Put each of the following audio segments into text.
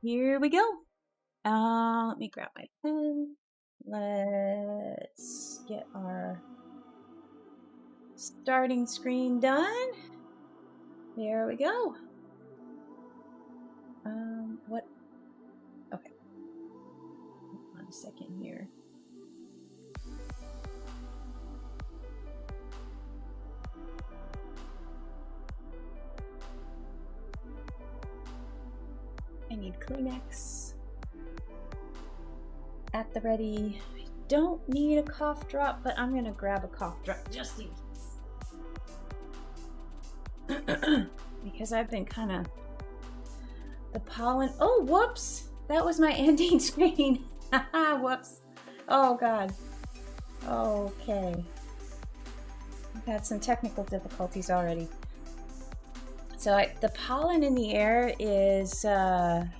Here we go. Let me grab my pen. Let's get our starting screen done. There we go. What? Okay. Hold on a second here. I need Kleenex at the ready. I don't need a cough drop, but I'm gonna grab a cough drop just in case. Because I've been kind of the pollen. Oh, whoops! That was my ending screen. Whoops. Oh, God. Okay. I've had some technical difficulties already. So the pollen in the air is kind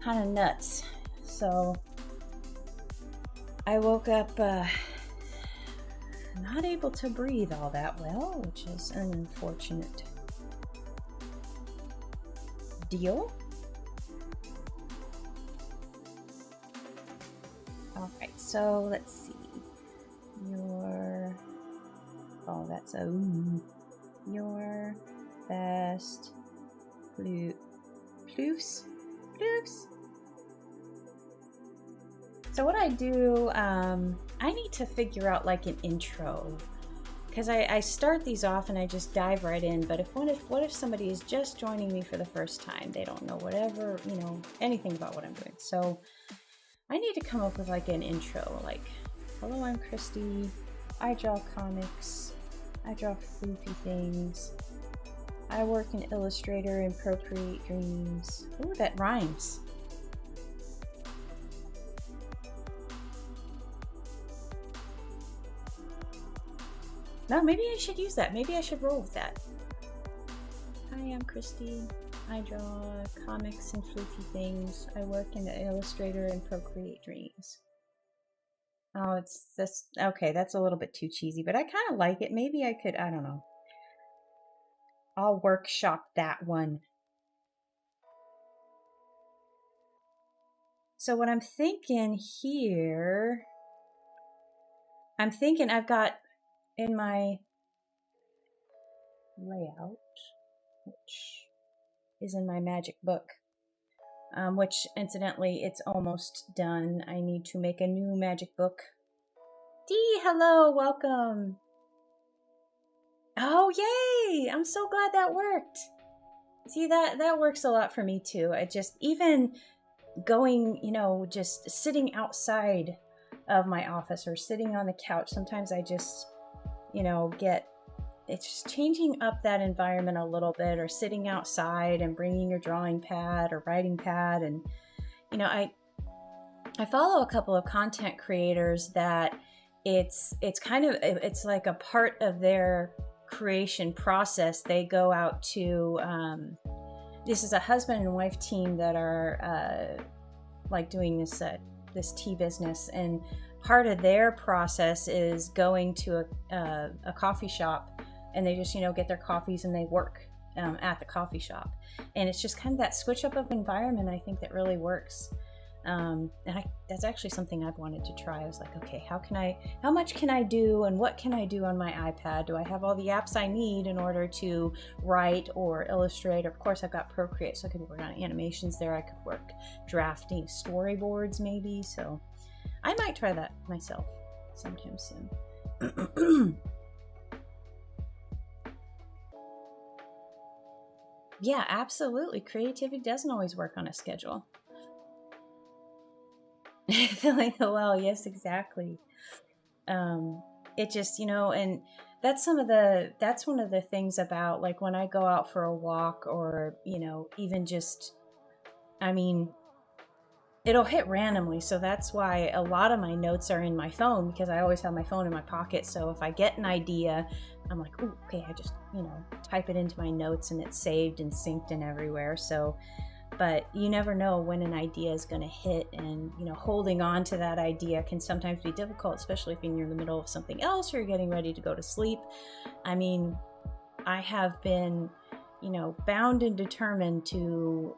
of nuts. So I woke up not able to breathe all that well, which is an unfortunate deal. All right, so let's see. Your best floofs. So what I do, I need to figure out like an intro, because I start these off and I just dive right in. But what if somebody is just joining me for the first time? They don't know whatever, anything about what I'm doing. So I need to come up with like an intro, like, hello, I'm Christy. I draw comics. I draw floofy things. I work in Illustrator and Procreate Dreams. Ooh, that rhymes. No, maybe I should use that. Maybe I should roll with that. Hi, I'm Christy. I draw comics and floofy things. I work in Illustrator and Procreate Dreams. Oh, it's this. Okay, that's a little bit too cheesy, but I kind of like it. Maybe I could, I don't know. I'll workshop that one. So what I'm thinking here, I've got in my layout, which is in my magic book, which incidentally, it's almost done. I need to make a new magic book. Dee, hello, welcome. Oh, yay! I'm so glad that worked. See, that works a lot for me too. I just, even going, just sitting outside of my office or sitting on the couch, sometimes I just, it's just changing up that environment a little bit, or sitting outside and bringing your drawing pad or writing pad. And, I follow a couple of content creators that it's like a part of their creation process. They go out to, this is a husband and wife team that are like doing this tea business, and part of their process is going to a coffee shop, and they just get their coffees and they work at the coffee shop, and it's just kind of that switch up of environment. I think that really works. And that's actually something I've wanted to try. I was like, okay, how much can I do, and what can I do on my iPad? Do I have all the apps I need in order to write or illustrate? Of course, I've got Procreate, so I could work on animations there. I could work drafting storyboards maybe. So I might try that myself sometime soon. Yeah, absolutely. Creativity doesn't always work on a schedule. Filling the well, yes, exactly. It just, and that's one of the things about, like, when I go out for a walk, or, even just, it'll hit randomly. So that's why a lot of my notes are in my phone, because I always have my phone in my pocket. So if I get an idea, I'm like, oh, okay, I just, type it into my notes, and it's saved and synced and everywhere. So, but you never know when an idea is going to hit, and holding on to that idea can sometimes be difficult, especially if you're in the middle of something else or you're getting ready to go to sleep. I have been you know, bound and determined to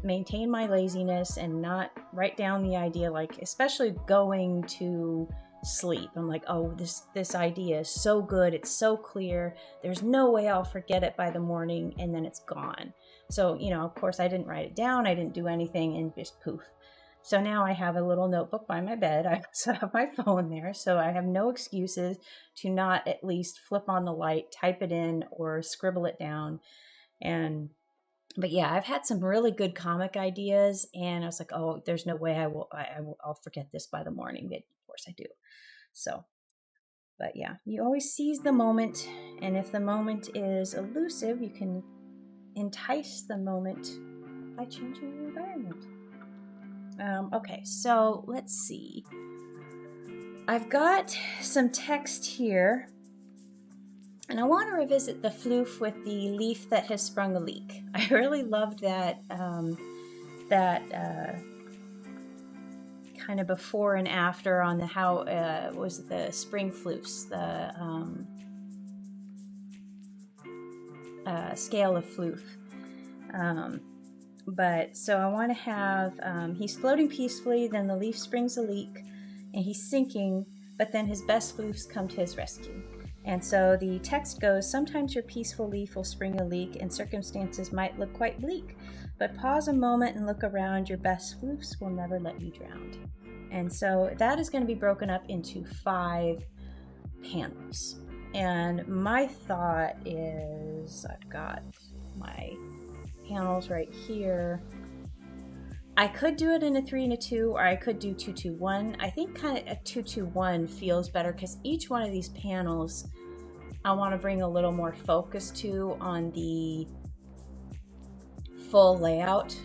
maintain my laziness and not write down the idea, like, especially going to sleep. I'm like, oh, this idea is so good, it's so clear, there's no way I'll forget it by the morning, and then it's gone. So, you know, of course I didn't write it down, I didn't do anything, and just poof. So now I have a little notebook by my bed. I also have my phone there, so I have no excuses to not at least flip on the light, type it in, or scribble it down. But yeah, I've had some really good comic ideas, and I was like, oh, there's no way I'll forget this by the morning. But of course I do. So, but yeah, you always seize the moment, and if the moment is elusive, you can entice the moment by changing the environment. Okay, so let's see. I've got some text here, and I want to revisit the floof with the leaf that has sprung a leak. I really loved that kind of before and after on the how was the spring floofs, the scale of floof. But so I want to have, he's floating peacefully, then the leaf springs a leak, and he's sinking, but then his best floofs come to his rescue. And so the text goes, sometimes your peaceful leaf will spring a leak and circumstances might look quite bleak, but pause a moment and look around, your best floofs will never let you drown. And so that is going to be broken up into 5 panels. And my thought is, I've got my panels right here. I could do it in a 3 and a 2, or I could do 2 2 1. I think kind of a 2 2 1 feels better because each one of these panels I want to bring a little more focus to on the full layout.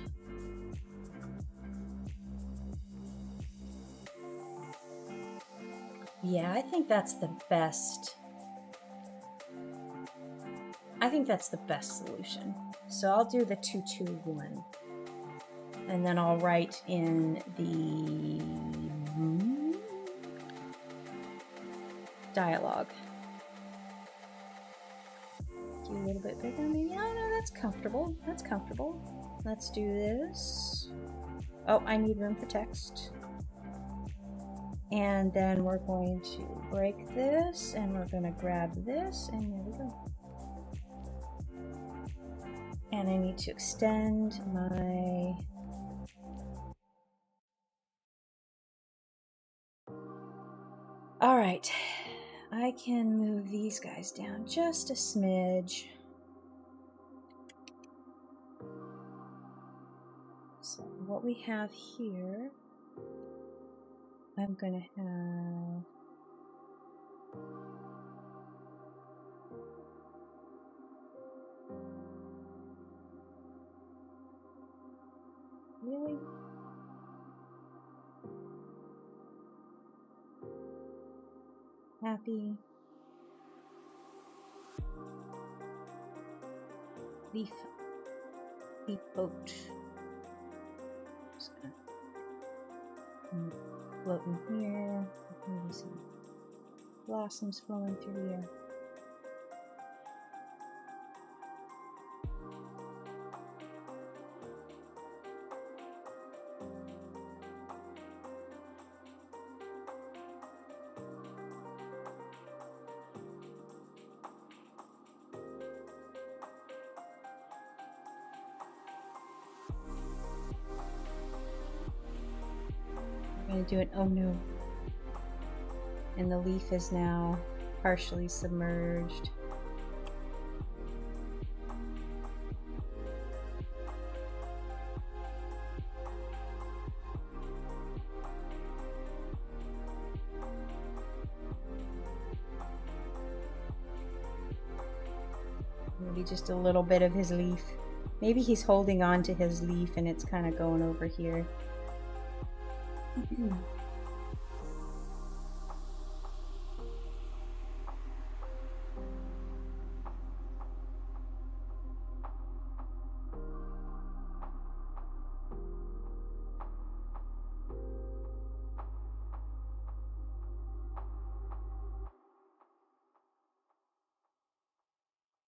Yeah, I think that's the best. I think that's the best solution. So I'll do the 2 2 1. And then I'll write in the dialogue. Do a little bit bigger, maybe. Oh no, that's comfortable. That's comfortable. Let's do this. Oh, I need room for text. And then we're going to break this, and we're going to grab this, and there we go. And I need to extend my all right, I can move these guys down just a smidge. So what we have here, I'm gonna have really happy leaf boat. Just gonna float in here. Maybe some blossoms flowing through the air. I'm gonna do an oh no. And the leaf is now partially submerged. Maybe just a little bit of his leaf. Maybe he's holding on to his leaf and it's kind of going over here.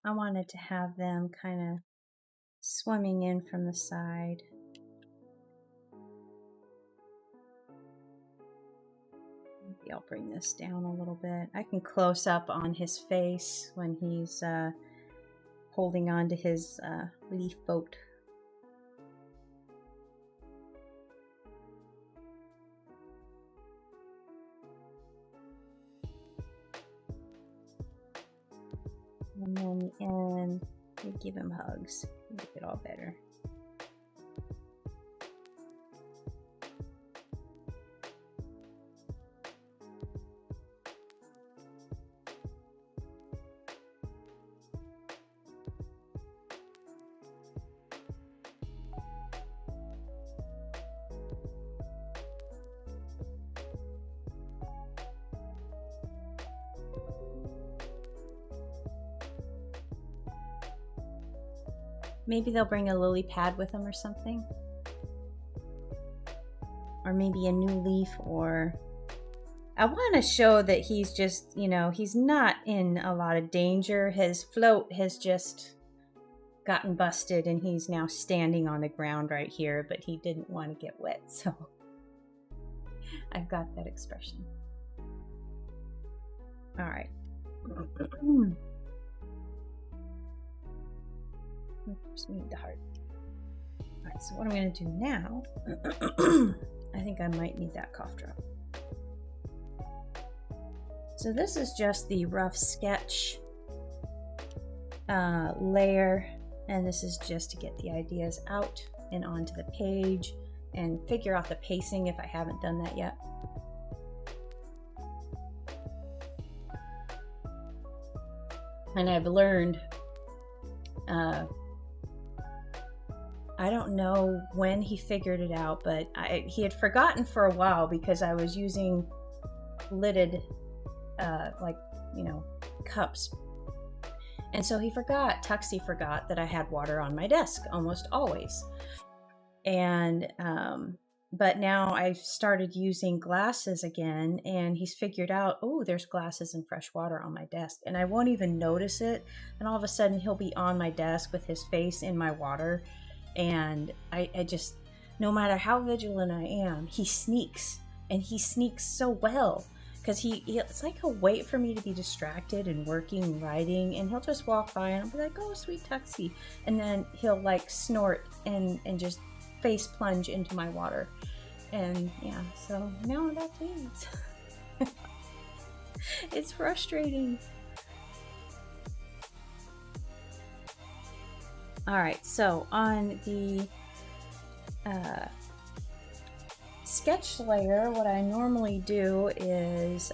I wanted to have them kind of swimming in from the side. Maybe I'll bring this down a little bit. I can close up on his face when he's holding on to his leaf boat. And then the end, we give him hugs. Make it all better. Maybe they'll bring a lily pad with them or something. Or maybe a new leaf, or... I want to show that he's just, you know, he's not in a lot of danger. His float has just gotten busted and he's now standing on the ground right here, but he didn't want to get wet, so I've got that expression. All right. Oops, we need the heart. All right, so what I'm going to do now, I think I might need that cough drop. So this is just the rough sketch layer, and this is just to get the ideas out and onto the page and figure out the pacing if I haven't done that yet. And I've learned, I don't know when he figured it out, but he had forgotten for a while because I was using lidded, like, you know, cups. And so Tuxie forgot that I had water on my desk almost always. And, but now I've started using glasses again, and he's figured out, oh, there's glasses and fresh water on my desk. And I won't even notice it. And all of a sudden he'll be on my desk with his face in my water. And I just, no matter how vigilant I am, he sneaks, and he sneaks so well. Because it's like he'll wait for me to be distracted and working and writing, and he'll just walk by and I'll be like, oh, sweet Tuxie. And then he'll like snort and just face plunge into my water. And yeah, so now that's it. It's frustrating. All right, so on the sketch layer, what I normally do is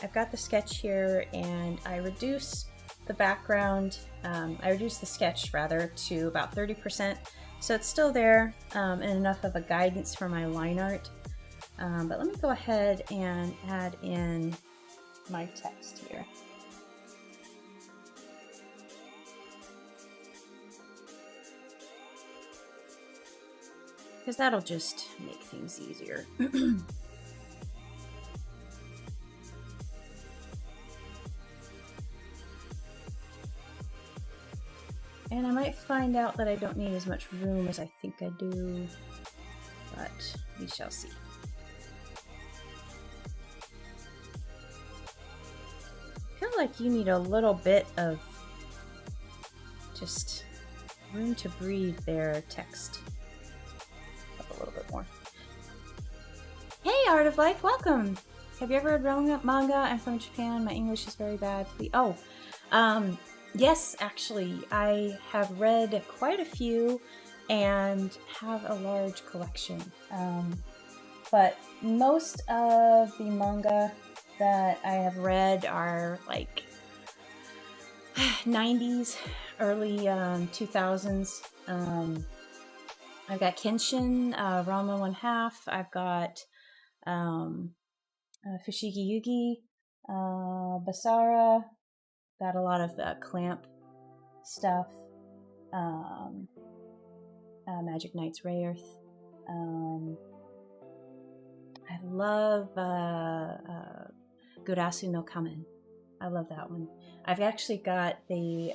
I've got the sketch here, and I reduce the background, I reduce the sketch rather to about 30%, so it's still there and enough of a guidance for my line art. But let me go ahead and add in my text here. Because that'll just make things easier. And I might find out that I don't need as much room as I think I do, but we shall see. I feel like you need a little bit of just room to breathe there, text. A little bit more. Hey, Art of Life, welcome! Have you ever read manga? I'm from Japan. My English is very bad. Yes, actually, I have read quite a few and have a large collection. But most of the manga that I have read are like 90s, early 2000s. I've got Kenshin, Ranma 1/2. I've got Fushigi Yugi, Basara. Got a lot of Clamp stuff. Magic Knights Rayearth. I love Gurasu no Kamen. I love that one. I've actually got the,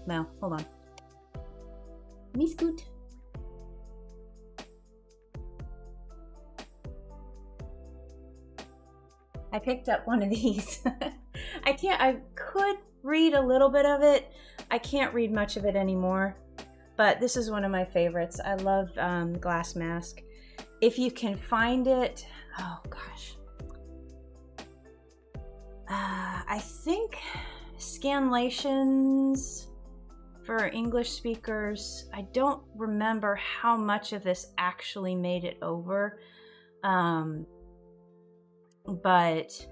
well, hold on. Me scoot. I picked up one of these. I could read a little bit of it. I can't read much of it anymore, but this is one of my favorites. I love Glass Mask. If you can find it, oh gosh. I think Scanlations for English speakers, I don't remember how much of this actually made it over. But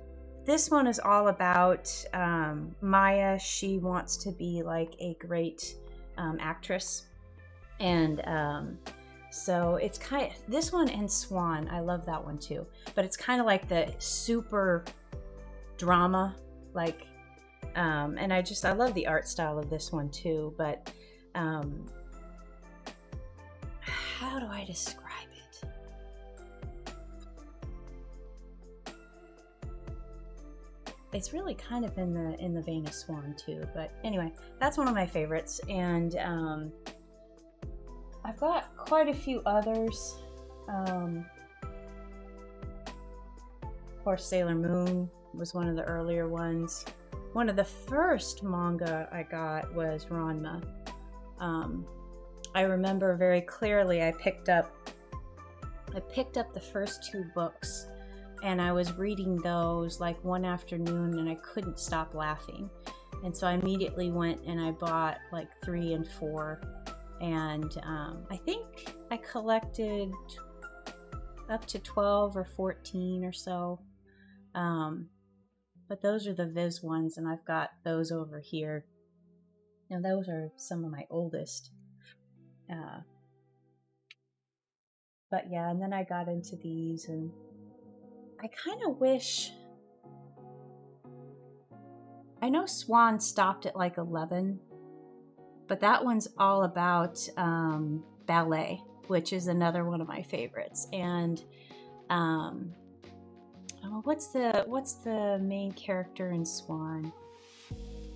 this one is all about Maya. She wants to be like a great actress. And so it's kind of, this one and Swan, I love that one too. But it's kind of like the super drama, like, and I love the art style of this one too. But how do I describe it? It's really kind of in the vein of Swan too, but anyway, that's one of my favorites. And I've got quite a few others. Of course, Sailor Moon was one of the earlier ones. One of the first manga I got was Ranma. I remember very clearly I picked up the first 2 books. And I was reading those like one afternoon and I couldn't stop laughing. And so I immediately went and I bought like 3 and 4. And I think I collected up to 12 or 14 or so. But those are the Viz ones, and I've got those over here. Now those are some of my oldest. But yeah, and then I got into these, and I kind of wish, I know Swan stopped at like 11, but that one's all about ballet, which is another one of my favorites. And what's the main character in Swan?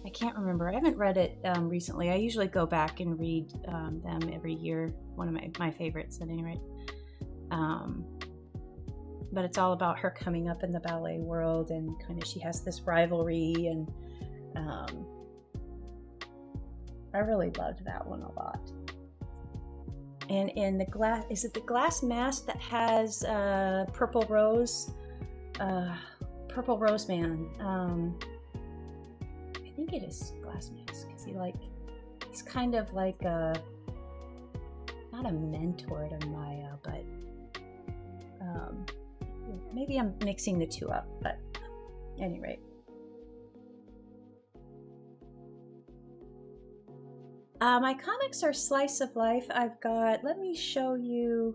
I can't remember. I haven't read it recently. I usually go back and read them every year. One of my favorites at any rate. But it's all about her coming up in the ballet world, and kind of she has this rivalry, and I really loved that one a lot. And in the glass, is it the Glass Mask that has Purple Rose Man? I think it is Glass Mask, because he's kind of like not a mentor to Maya, but maybe I'm mixing the 2 up, but at any rate. My comics are slice of life. I've got, let me show you,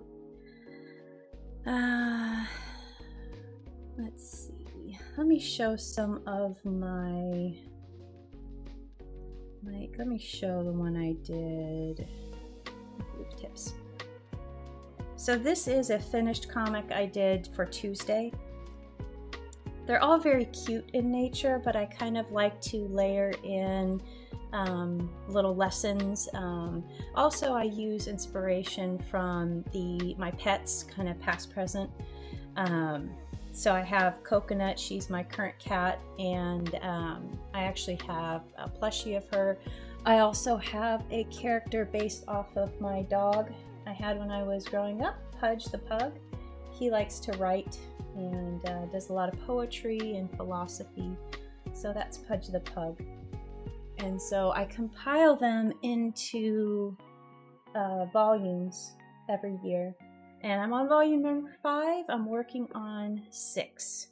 let's see, let me show some of my, let me show the one I did, Floof tips. So this is a finished comic I did for Tuesday. They're all very cute in nature, but I kind of like to layer in little lessons. Also, I use inspiration from my pets, kind of past, present. So I have Coconut, she's my current cat, and I actually have a plushie of her. I also have a character based off of my dog I had when I was growing up, Pudge the Pug. He likes to write and does a lot of poetry and philosophy. So that's Pudge the Pug. And so I compile them into volumes every year. And I'm on volume number 5. I'm working on 6.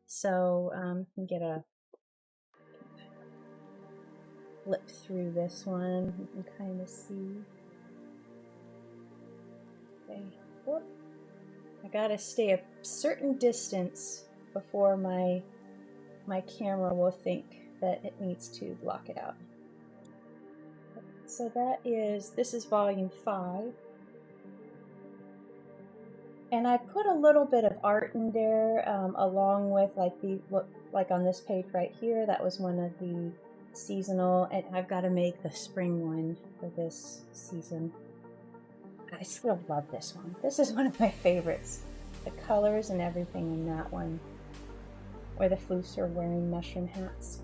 So you can get a flip through this one. You can kind of see. Okay. Oh, I gotta stay a certain distance before my camera will think that it needs to block it out. So this is volume 5. And I put a little bit of art in there, along with like on this page right here, that was one of the seasonal, and I've got to make the spring one for this season. I still love this one. This is one of my favorites. The colors and everything in that one, where the floofs are wearing mushroom hats.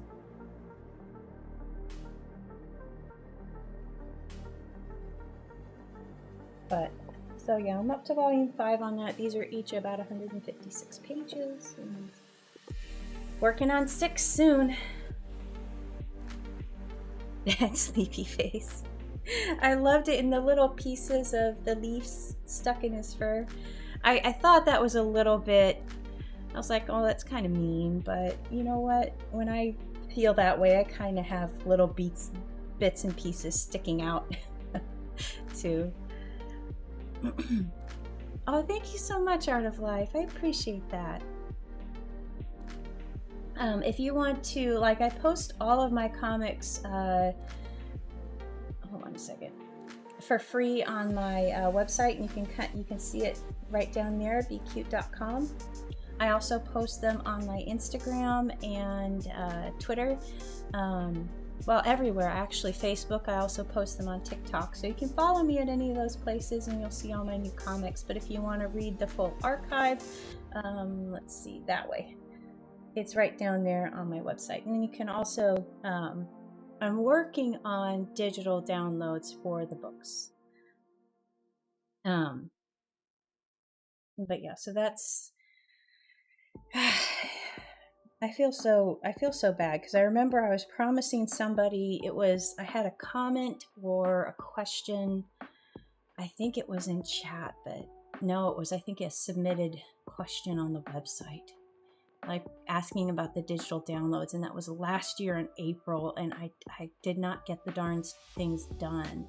But so yeah, I'm up to volume 5 on that. These are each about 156 pages. And working on 6 soon. That sleepy face. I loved it in the little pieces of the leaves stuck in his fur. I thought that was a little bit, I was like, oh, that's kind of mean, but you know what? When I feel that way, I kind of have little bits and pieces sticking out too. Oh, thank you so much, Art of Life. I appreciate that. If you want to, like, I post all of my comics, hold on a second, for free on my website, and you can see it right down there, becute.com. I also post them on my Instagram and Twitter. Well, everywhere actually. Facebook, I also post them on TikTok. So you can follow me at any of those places and you'll see all my new comics. But if you want to read the full archive, let's see, that way. It's right down there on my website. And then you can also, I'm working on digital downloads for the books. But yeah, so that's, I feel so bad because I remember I was promising somebody, I had a comment or a question. I think it was in chat, but no, I think a submitted question on the website, like asking about the digital downloads, and that was last year in April, and I did not get the darn things done.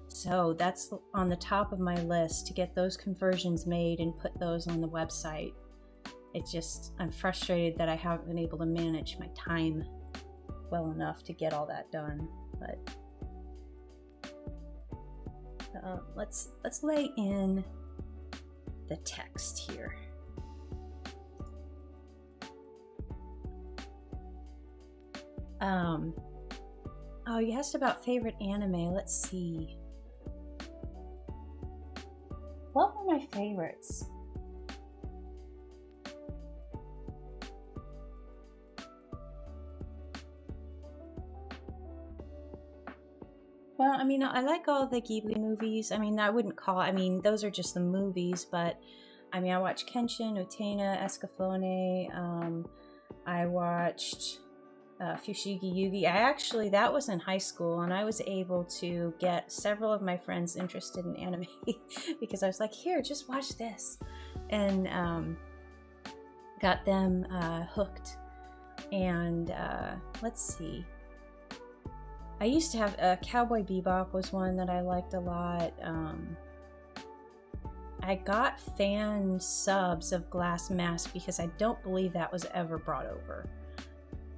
So that's on the top of my list to get those conversions made and put those on the website. I'm frustrated that I haven't been able to manage my time well enough to get all that done. But let's lay in the text here. Oh, you asked about favorite anime. Let's see. What were my favorites? Well, I mean, I like all the Ghibli movies. I mean, those are just the movies, but I mean, I watched Kenshin, Utena, Escaflowne. I watched Fushigi Yugi. That was in high school, and I was able to get several of my friends interested in anime because I was like, here, just watch this. And got them hooked. And let's see. I used to have Cowboy Bebop was one that I liked a lot. I got fan subs of Glass Mask because I don't believe that was ever brought over.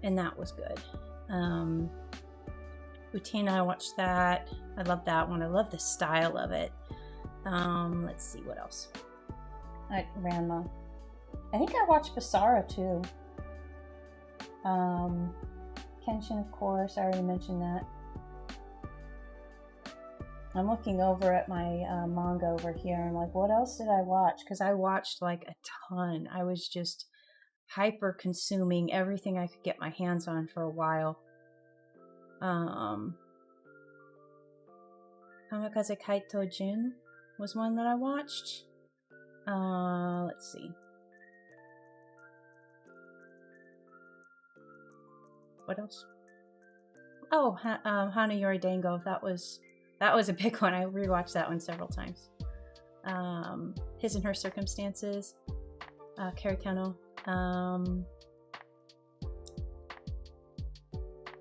And that was good. Utena, I watched that. I love that one. I love the style of it. Let's see, what else? Ranma. I think I watched Basara too. Kenshin, of course, I already mentioned that. I'm looking over at my manga over here, and I'm like, what else did I watch? Because I watched like a ton. I was just hyper consuming everything I could get my hands on for a while. Kamikaze Kaito Jin was one that I watched. Let's see. What else? Oh, Hana Yori Dango. That was a big one. I rewatched that one several times. His and Her Circumstances. Kari Kano.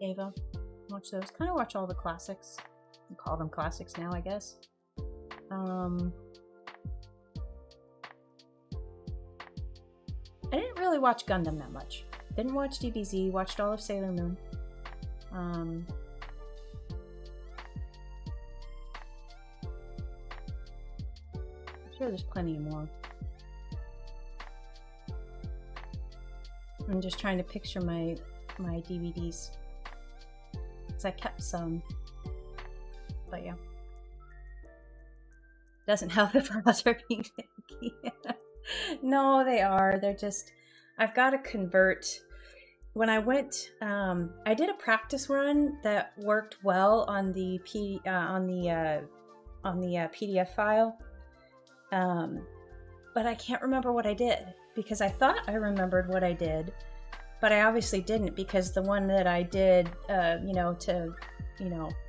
Ava. Watch those. Kind of watch all the classics. You call them classics now, I guess. I didn't really watch Gundam that much. Didn't watch DBZ. Watched all of Sailor Moon. I'm sure there's plenty more. I'm just trying to picture my DVDs. Because I kept some. But yeah. Doesn't help the browser being finicky. No, they are. They're just, I've got to convert. When I went, I did a practice run that worked well on the PDF file, but I can't remember what I did, because I thought I remembered what I did, but I obviously didn't, because the one that I did, to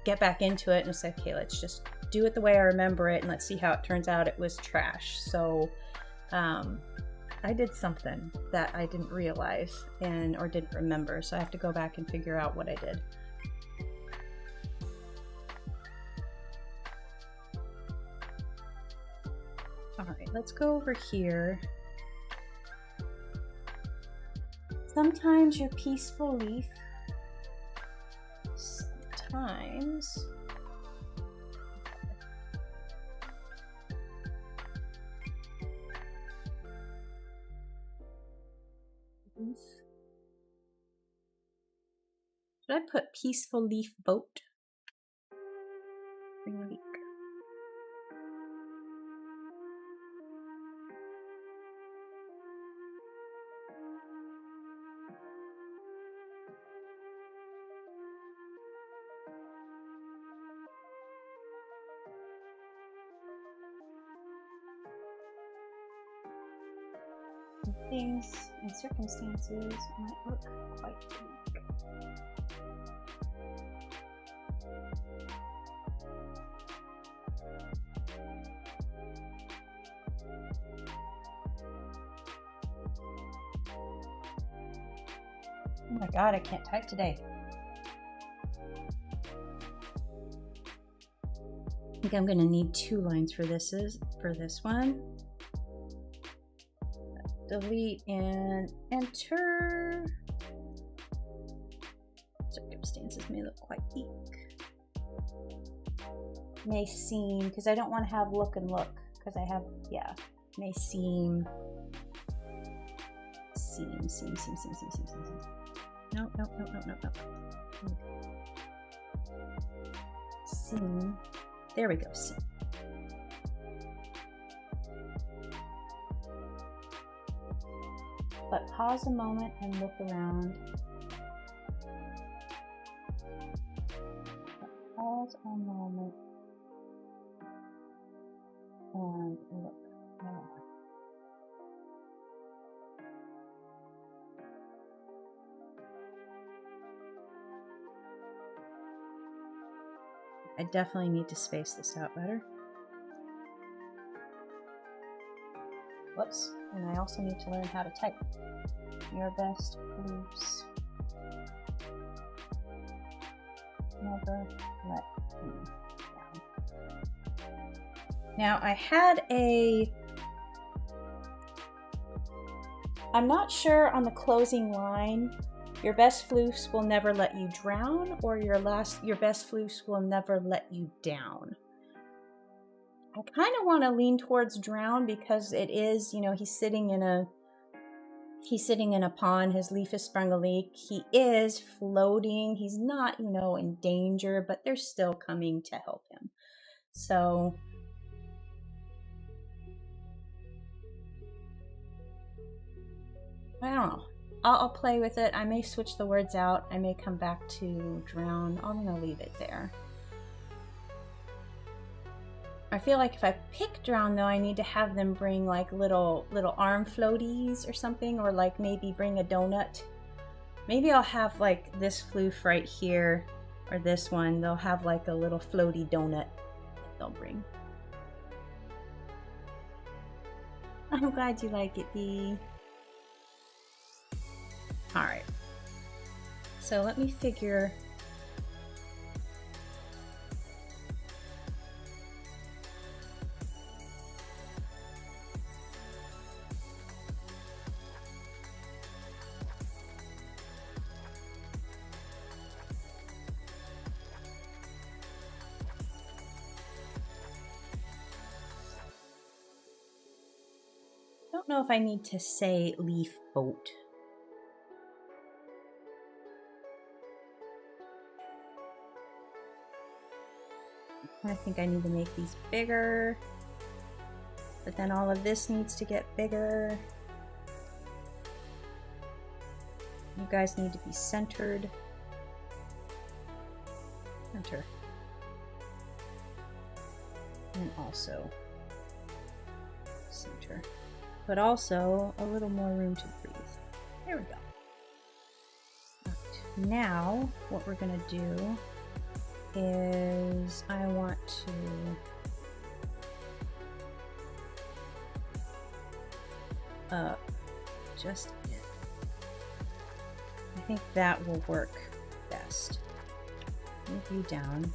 get back into it and it's like, okay, let's just do it the way I remember it and let's see how it turns out. It was trash. So I did something that I didn't realize or didn't remember, so I have to go back and figure out what I did. All right, let's go over here. Sometimes your peaceful leaf, sometimes should I put peaceful leaf boat? Leak. Things and circumstances might look quite bleak. Oh my god, I can't type today. I think I'm gonna need 2 lines for this one. Delete and enter. Circumstances may look quite bleak. May seem, because I don't want to have look and look, because I have, yeah, may seem. Seem. No. Seem. There we go, seem. But pause a moment and look around. Pause a moment and look around. I definitely need to space this out better. Whoops. And I also need to learn how to type. Your best Floofs. Never let me down. Now I had I'm not sure on the closing line, your best Floofs will never let you drown, or your best Floofs will never let you down. I kind of want to lean towards drown, because it is, he's sitting in a pond. His leaf has sprung a leak. He is floating. He's not, in danger, but they're still coming to help him. So I don't know. I'll play with it. I may switch the words out. I may come back to drown. I'm going to leave it there. I feel like if I pick drown, though, I need to have them bring like little arm floaties or something, or like maybe bring a donut. Maybe I'll have like this floof right here, or this one. They'll have like a little floaty donut that they'll bring. I'm glad you like it, Dee. All right. So let me figure. I don't know if I need to say leaf boat. I think I need to make these bigger, but then all of this needs to get bigger. You guys need to be centered. Center. And also center. But also a little more room to breathe. There we go. Right. Now, what we're gonna do is I want to just a bit. I think that will work best. Move you down.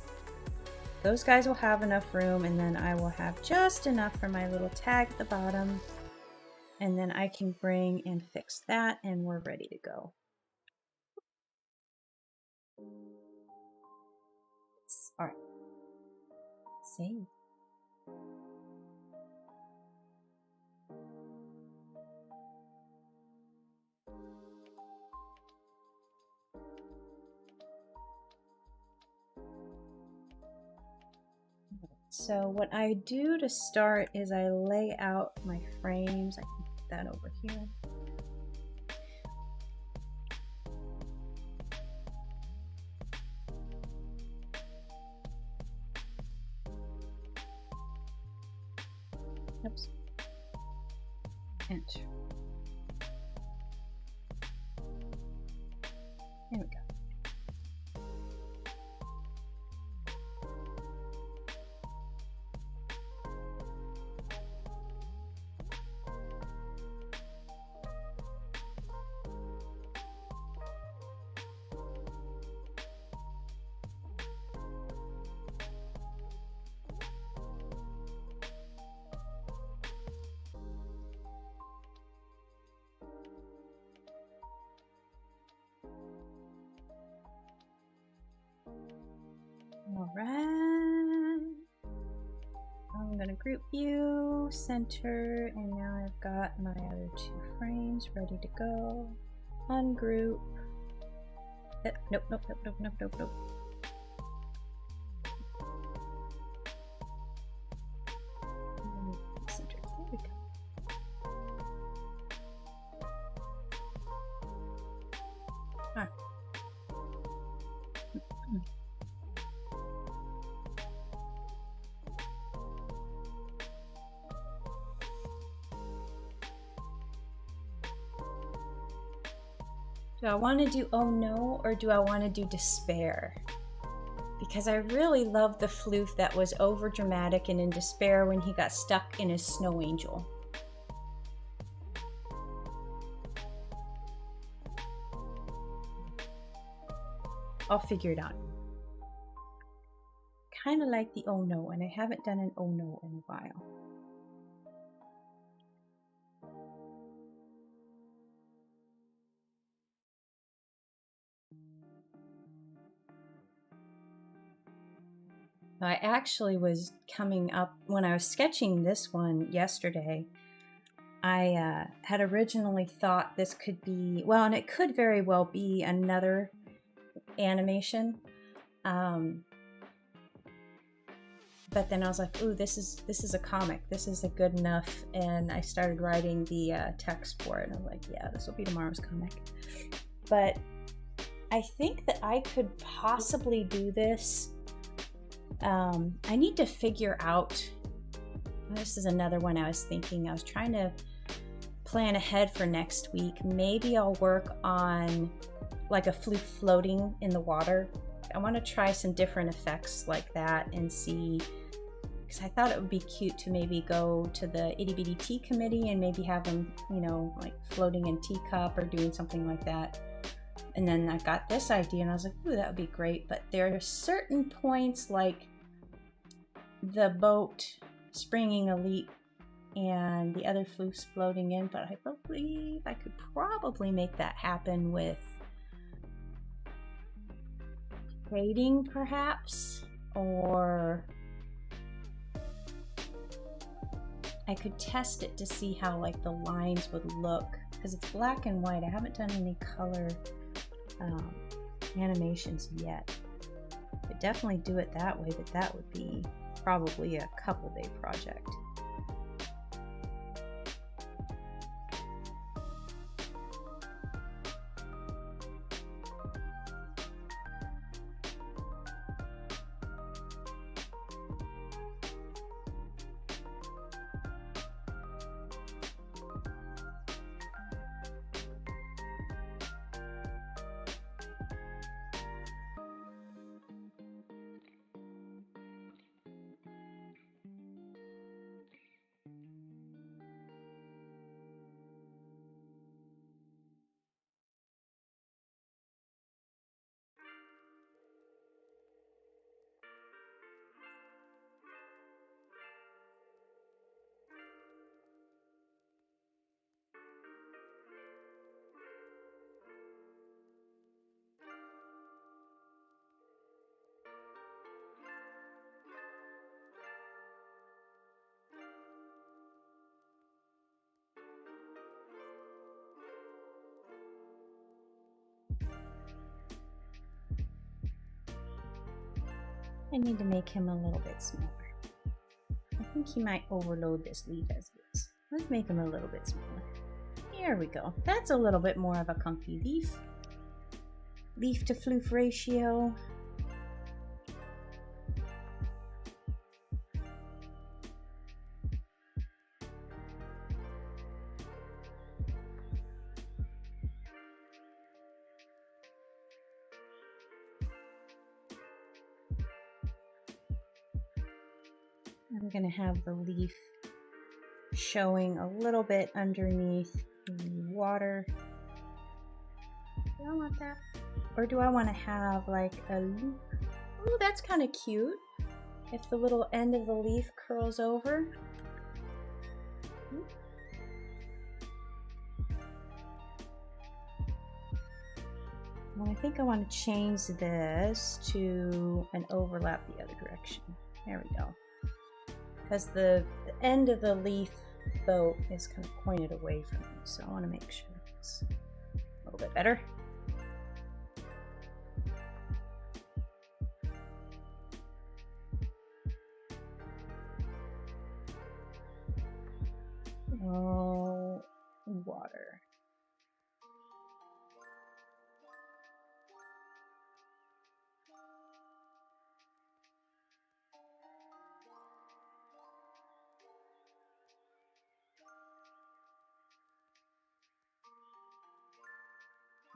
Those guys will have enough room, and then I will have just enough for my little tag at the bottom. And then I can bring and fix that, and we're ready to go. All right. Save. So what I do to start is I lay out my frames. I can put that over here. Oops. Enter. There we go. All right, I'm gonna group view, center, and now I've got my other two frames ready to go. Ungroup. Nope, nope, nope, nope, nope, nope, nope. Center. There we go. All right. Do I want to do oh no, or do I want to do despair? Because I really love the floof that was over dramatic and in despair when he got stuck in his snow angel. I'll figure it out. Kind of like the oh no, and I haven't done an oh no in a while. I actually was coming up, when I was sketching this one yesterday, I had originally thought this could be, well, and it could very well be another animation. But then I was like, ooh, this is a comic. This is a good enough. And I started writing the text for it. And I was like, yeah, this will be tomorrow's comic. But I think that I could possibly do this. I need to figure out, this is another one I was thinking. I was trying to plan ahead for next week. Maybe I'll work on like a floof floating in the water. I want to try some different effects like that and see, because I thought it would be cute to maybe go to the Itty Bitty Tea Committee and maybe have them, you know, like floating in teacup or doing something like that. And then I got this idea and I was like, ooh, that would be great. But there are certain points like the boat springing a leak and the other floofs floating in, but I believe I could probably make that happen with shading perhaps, or I could test it to see how like the lines would look, because it's black and white. I haven't done any color animations yet. But could definitely do it that way, but that would be probably a couple-day project. I need to make him a little bit smaller. I think he might overload this leaf as it is. Let's make him a little bit smaller. Here we go. That's a little bit more of a comfy leaf. Leaf to floof ratio. I'm going to have the leaf showing a little bit underneath the water. Do I want that? Or do I want to have like a loop? Oh, that's kind of cute. If the little end of the leaf curls over. And I think I want to change this to an overlap the other direction. There we go. Because the end of the leaf boat is kind of pointed away from me, so I want to make sure it's a little bit better. Oh, water.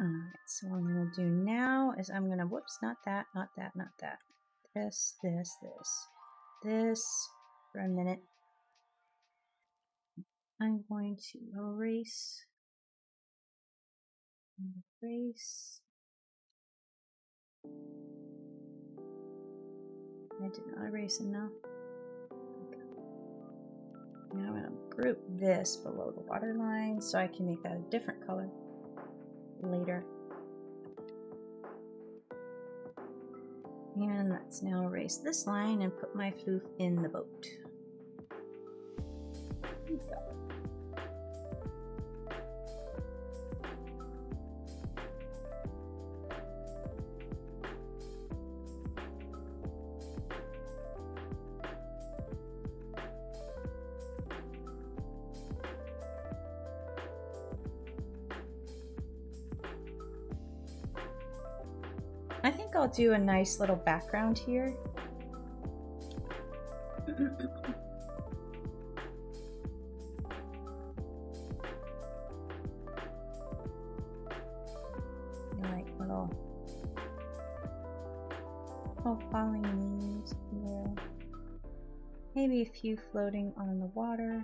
Alright, so what I'm going to do now is I'm going to, whoops, not that, not that, not that. This for a minute. I'm going to erase. I did not erase enough. Okay. Now I'm going to group this below the water line so I can make that a different color later. And let's now erase this line and put my floof in the boat. There we go. I think I'll do a nice little background here. Like little falling leaves here. Maybe a few floating on the water.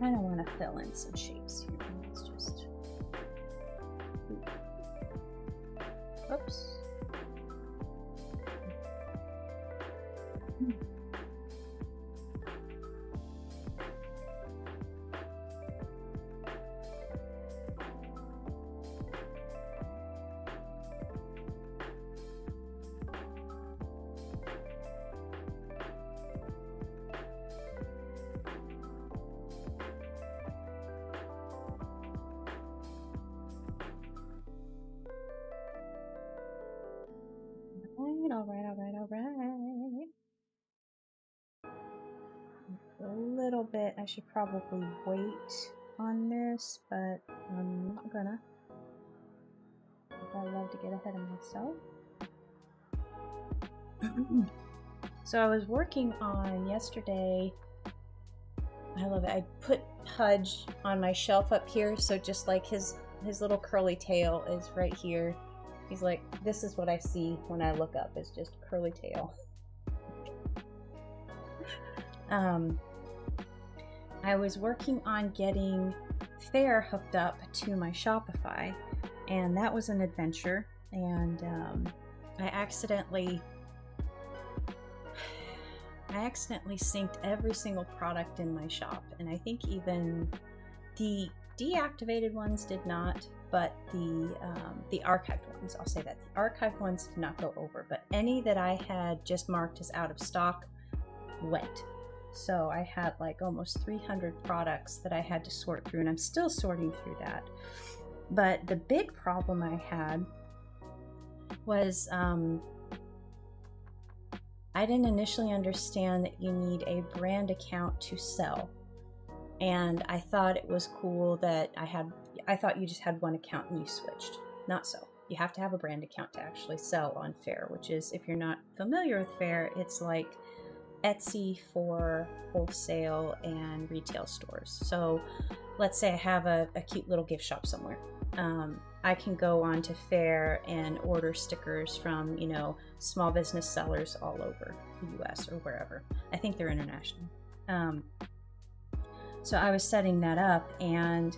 I don't want to fill in some shapes here. Let's just. Oops. a little bit. I should probably wait on this, but I'm not gonna. I love to get ahead of myself. So I was working on yesterday. I love it. I put Pudge on my shelf up here, so just like his little curly tail is right here. He's like, this is what I see when I look up, is just curly tail. I was working on getting Fair hooked up to my Shopify, and that was an adventure. And I accidentally synced every single product in my shop, and I think even the deactivated ones did not, but the archived ones, I'll say that, the archived ones did not go over, but any that I had just marked as out of stock went. So I had like almost 300 products that I had to sort through, and I'm still sorting through that. But the big problem I had was I didn't initially understand that you need a brand account to sell. And I thought it was cool that I thought you just had one account and you switched. Not so. You have to have a brand account to actually sell on Fair, which is, if you're not familiar with Fair, it's like Etsy for wholesale and retail stores. So let's say I have a cute little gift shop somewhere. I can go on to Fair and order stickers from, small business sellers all over the US or wherever. I think they're international. So I was setting that up, and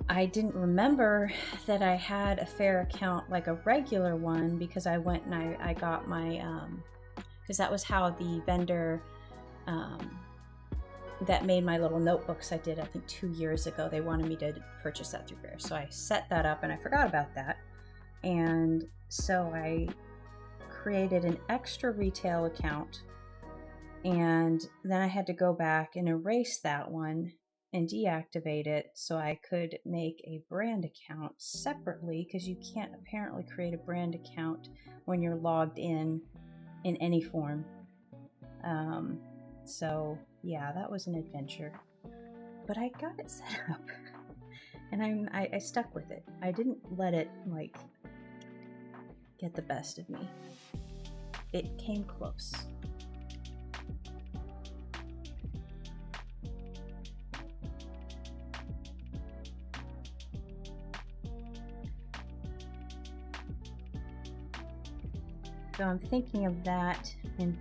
I didn't remember that I had a Fair account, like a regular one, because I went and I got my, because that was how the vendor that made my little notebooks I did, I think 2 years ago, they wanted me to purchase that through Fair. So I set that up and I forgot about that. And so I created an extra retail account, and then I had to go back and erase that one and deactivate it so I could make a brand account separately, because you can't apparently create a brand account when you're logged in any form. So yeah, that was an adventure, but I got it set up, and I stuck with it. I didn't let it like get the best of me. It came close. So I'm thinking of that and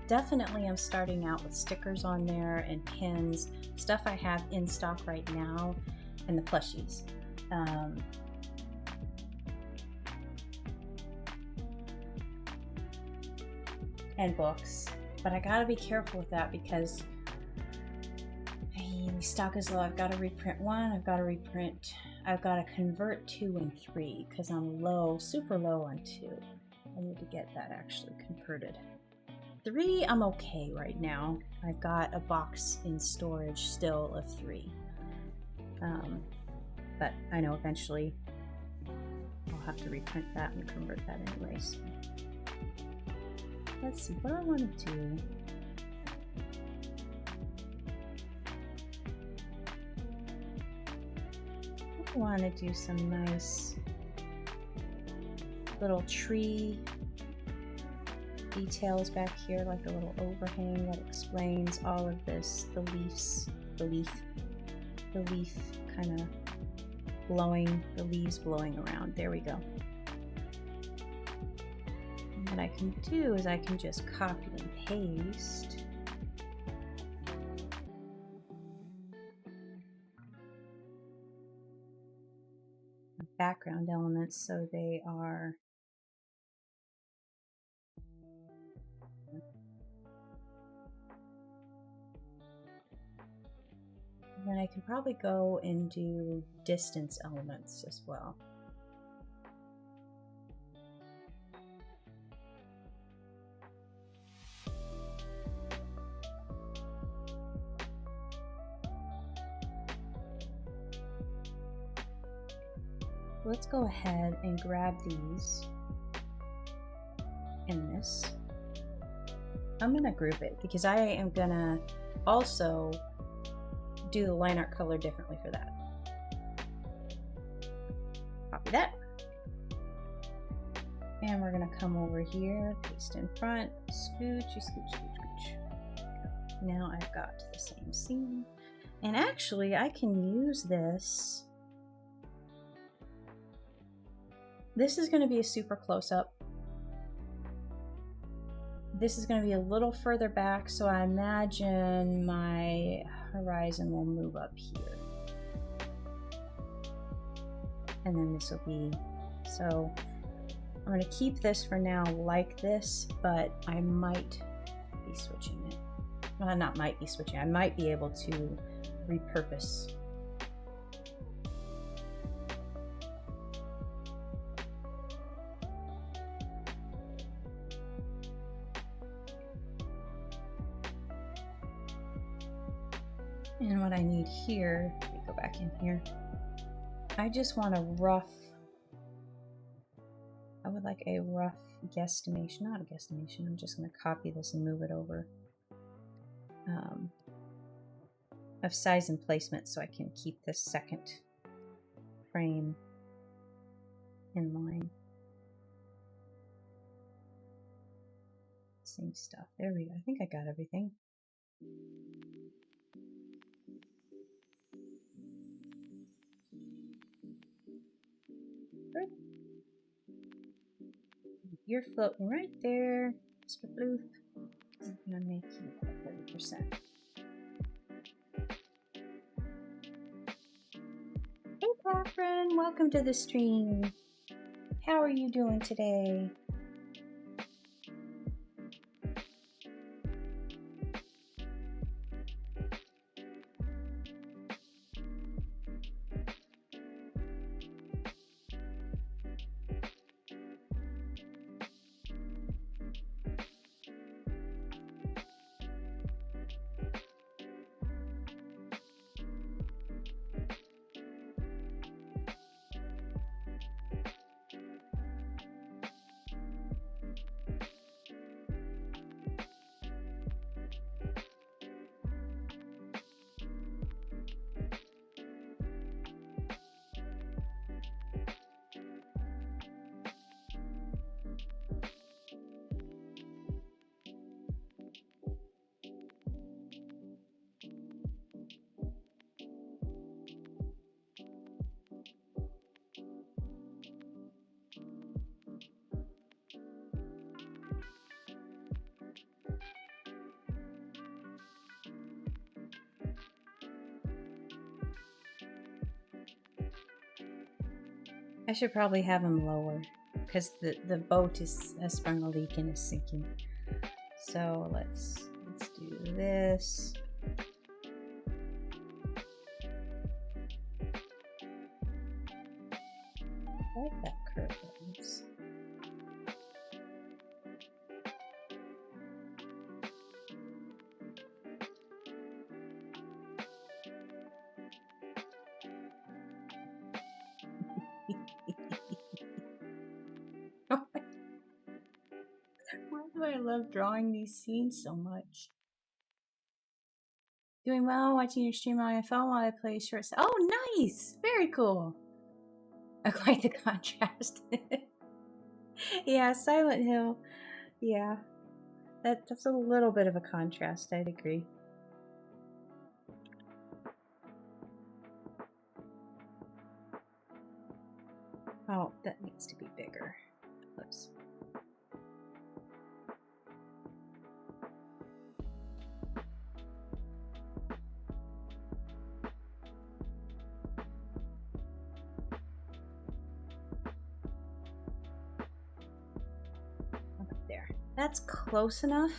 definitely I'm starting out with stickers on there and pins, stuff I have in stock right now, and the plushies. And books. But I gotta be careful with that, because stock is low. I've got to reprint one, I've got to convert 2 and 3, because I'm low, super low on 2. I need to get that actually converted. 3, I'm okay right now. I've got a box in storage still of 3. But I know eventually I'll have to reprint that and convert that anyway. So let's see what I want to do. I want to do some nice little tree details back here, like a little overhang that explains all of this, the leaf kind of blowing, the leaves blowing around. There we go. And what I can do is I can just copy and paste background elements so they are and then I can probably go and do distance elements as well. Let's go ahead and grab these in this. I'm gonna group it because I am gonna also do the line art color differently for that. Copy that. And we're gonna come over here, paste in front, scooch, scooch, scooch, scooch. Now I've got the same scene. And actually I can use this. This is gonna be a super close up. This is gonna be a little further back, so I imagine my horizon will move up here. And then this will be, so I'm going to keep this for now like this, but I might be switching it. Well, not might be switching, I might be able to repurpose. And what I need here, let me go back in here. I just want a rough, I would like a rough guesstimation, not a guesstimation, I'm just going to copy this and move it over, of size and placement so I can keep this second frame in line. Same stuff, there we go, I think I got everything. Good. You're floating right there, Mr. Floof. I'm gonna make you 30%. Hey Catherine, welcome to the stream. How are you doing today? I should probably have him lower because the boat has sprung a leak and is sinking. So let's do this. I like that curve. Oops. Why do I love drawing these scenes so much? Doing well, watching your stream on my phone while I play short. Oh, nice! Very cool. Quite the contrast. Yeah, Silent Hill. Yeah, that's a little bit of a contrast. I'd agree. Oh, that needs to be bigger. Oops. There. That's close enough.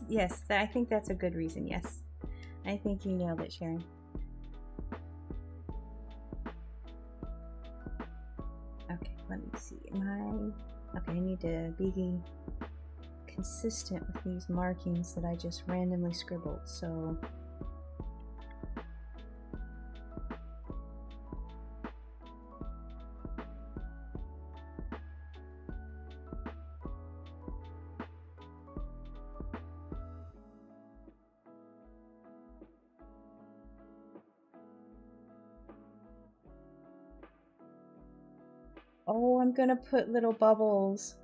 Yes, I think that's a good reason. Yes, I think you nailed it, Sharon. Okay, let me see. Okay, I need to be consistent with these markings that I just randomly scribbled. So Oh, I'm gonna put little bubbles.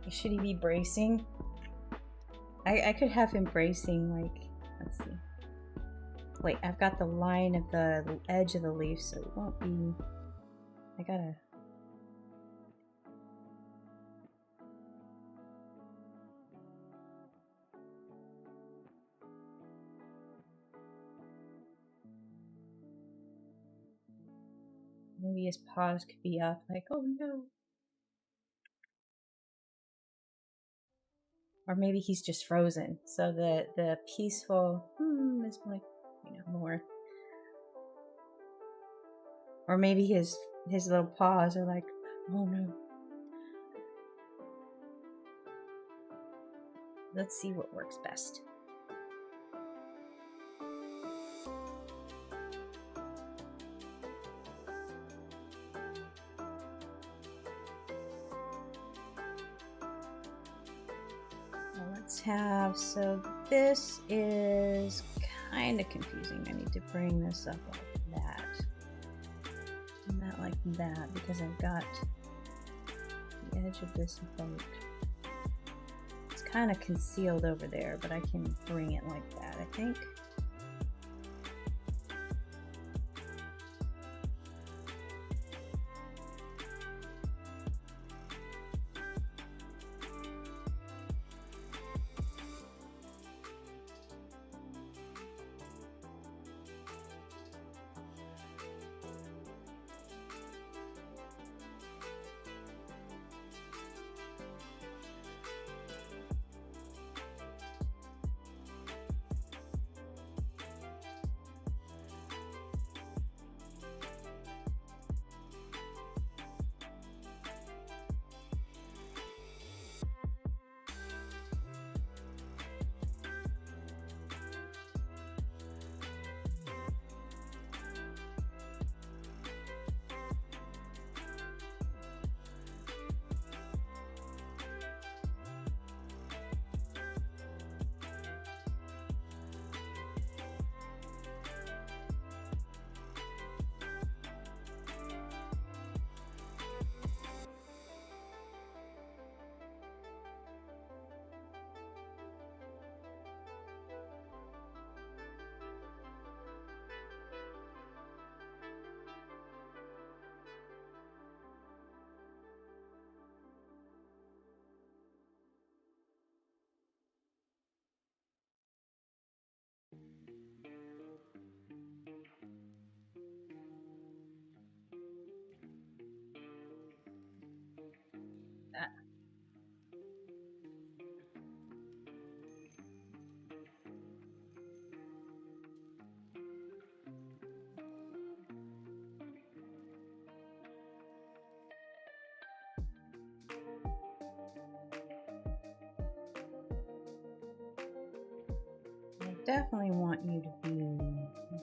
Should he be bracing? I could have him bracing, like, let's see. Wait, I've got the line of the edge of the leaf, so it won't be. I gotta. Maybe his paws could be up, like, oh no. Or maybe he's just frozen. So the peaceful is like, more. Or maybe his little paws are like, oh no. Let's see what works best. Let's have, so this is kind of confusing. I need to bring this up like that. Not like that, because I've got the edge of this boat. It's kind of concealed over there, but I can bring it like that, I think. Definitely want you to be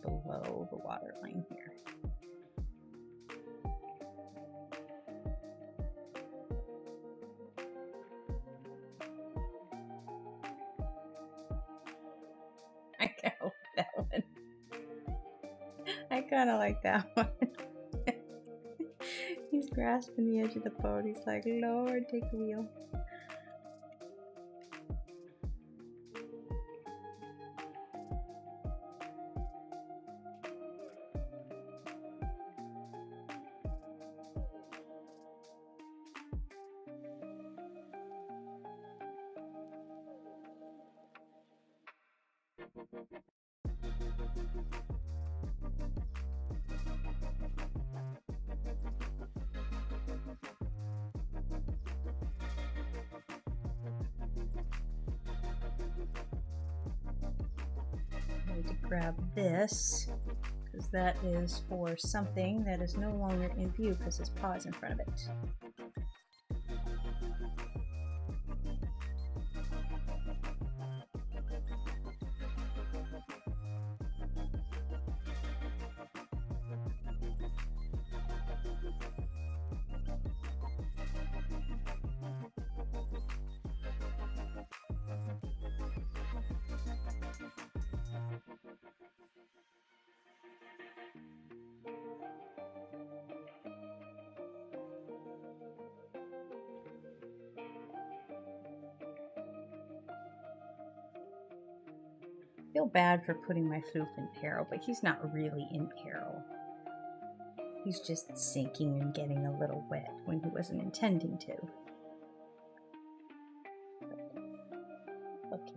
below the water line here. I kind of like that one. I kind of like that one. He's grasping the edge of the boat. He's like, Lord, take the wheel. I need to grab this because that is for something that is no longer in view because his paw is in front of it. I feel bad for putting my Floof in peril, but he's not really in peril. He's just sinking and getting a little wet when he wasn't intending to. Okay.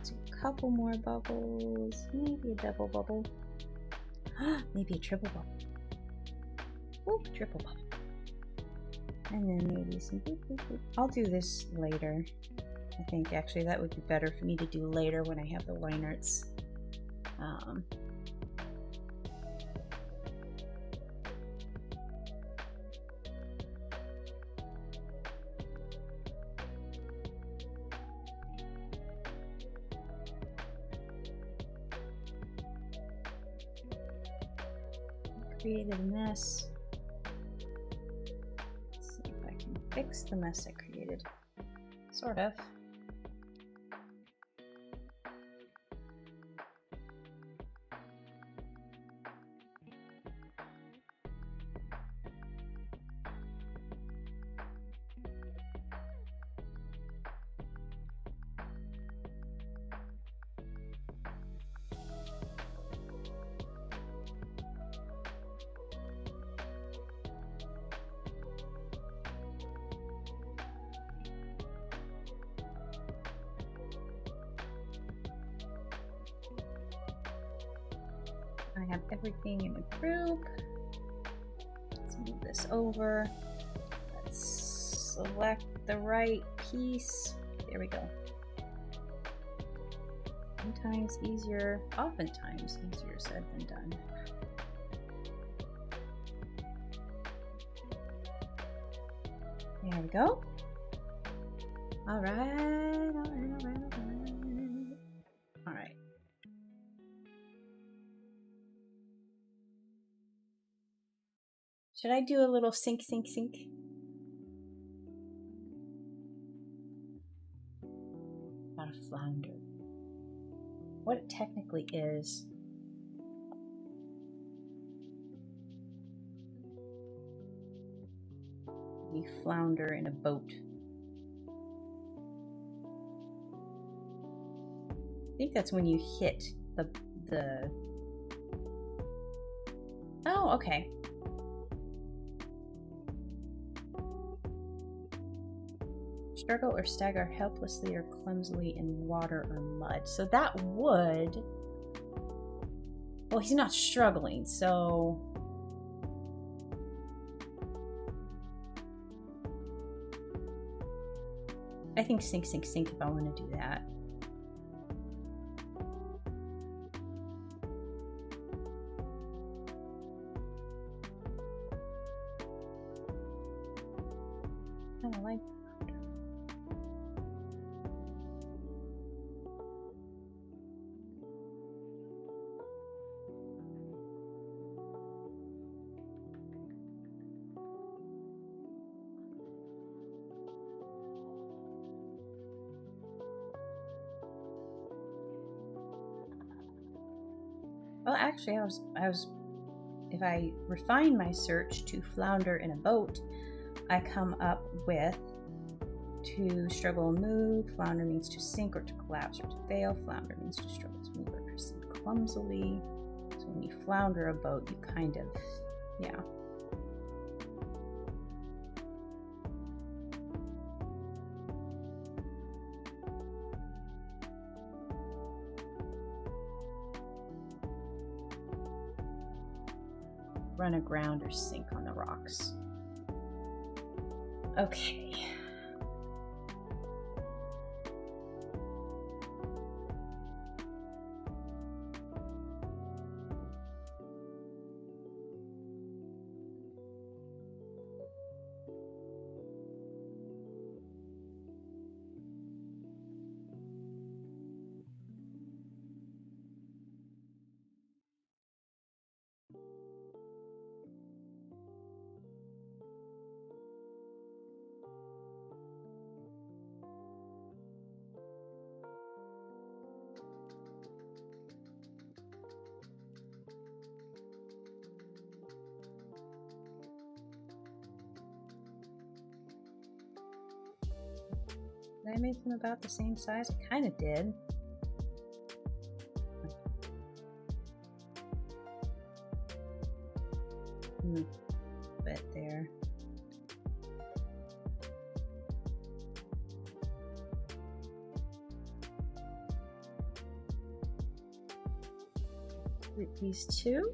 So a couple more bubbles, maybe a double bubble, maybe a triple bubble. Oh, triple bubble. And then maybe some boop, boop, boop. I'll do this later. I think actually that would be better for me to do later when I have the line arts. Created a mess. Let's see if I can fix the mess I created. Sort of. I have everything in a group. Let's move this over. Let's select the right piece. There we go. Sometimes easier, oftentimes easier said than done. There we go. All right, all right, all right, all right. All right. Should I do a little sink, sink, sink? Not a flounder. What it technically is. You flounder in a boat. I think that's when you hit the... Oh, okay. Struggle or stagger helplessly or clumsily in water or mud. So that would... Well, he's not struggling, so... I think sink, sink, sink if I want to do that. I like Well, actually, if I refine my search to flounder in a boat, I come up with to struggle and move, flounder means to sink or to collapse or to fail, flounder means to struggle to move or proceed clumsily. So when you flounder a boat, you kind of, yeah. Run aground or sink on the rocks. Okay. Did I make them about the same size? I kind of did. Bit there. With these two.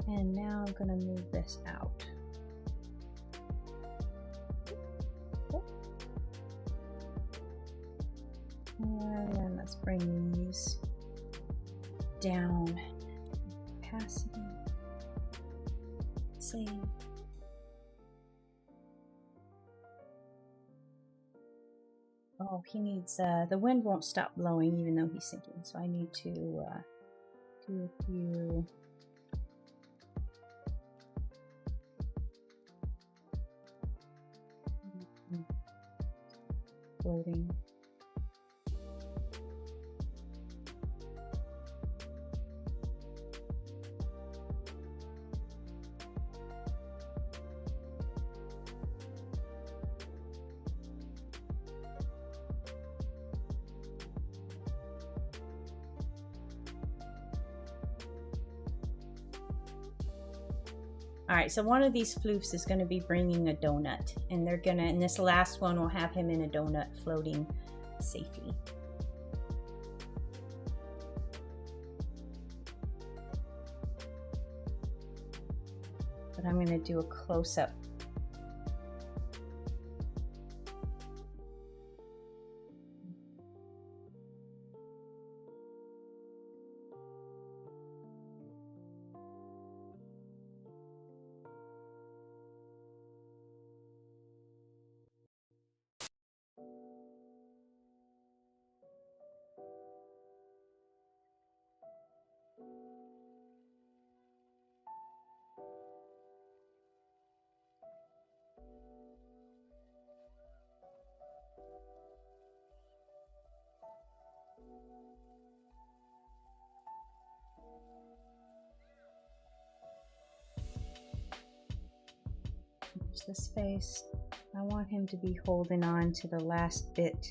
And now I'm going to move this out. And then let's bring these down. Opacity. Same. Oh, he needs, the wind won't stop blowing even though he's sinking, so I need to do a few. Floating. All right, so one of these floofs is going to be bringing a donut, and they're gonna, and this last one will have him in a donut floating safely. But I'm going to do a close-up. There's the space. I want him to be holding on to the last bit.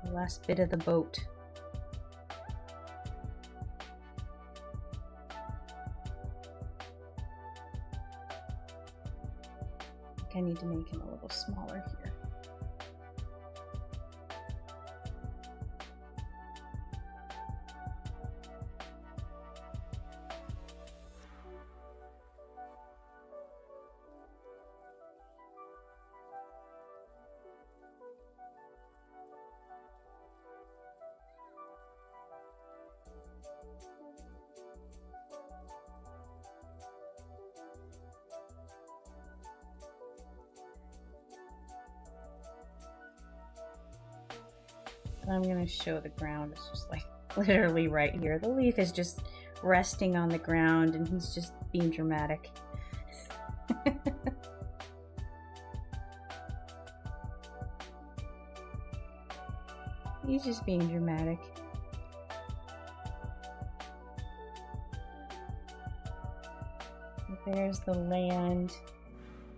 The last bit of the boat. I need to make him a little smaller here. I'm going to show the ground. It's just like literally right here. The leaf is just resting on the ground and he's just being dramatic. He's just being dramatic. There's the land.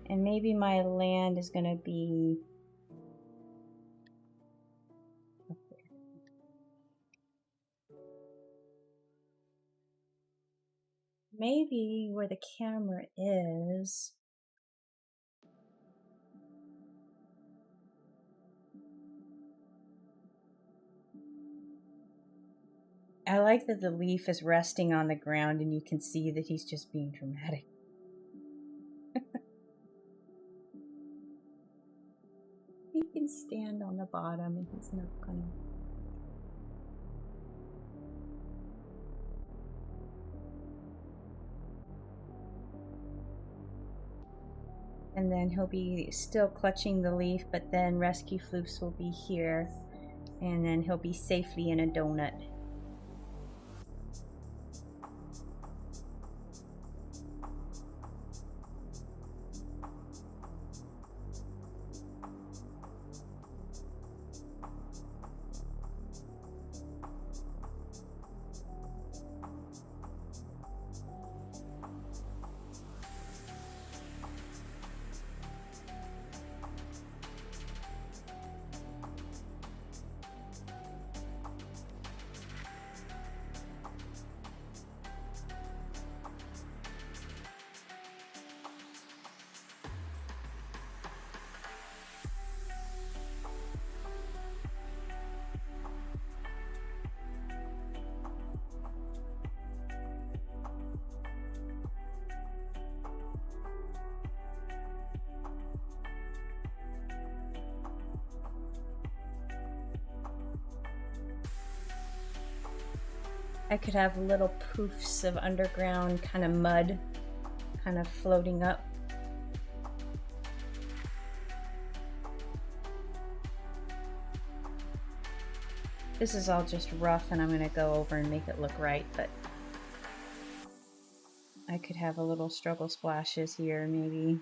And maybe my land is going to be up there. Maybe where the camera is. I like that the leaf is resting on the ground and you can see that he's just being dramatic. He can stand on the bottom and he's not gonna. And then he'll be still clutching the leaf, but then Rescue Floofs will be here. And then he'll be safely in a donut. I could have little poofs of underground kind of mud kind of floating up. This is all just rough and I'm going to go over and make it look right, but I could have a little struggle splashes here maybe.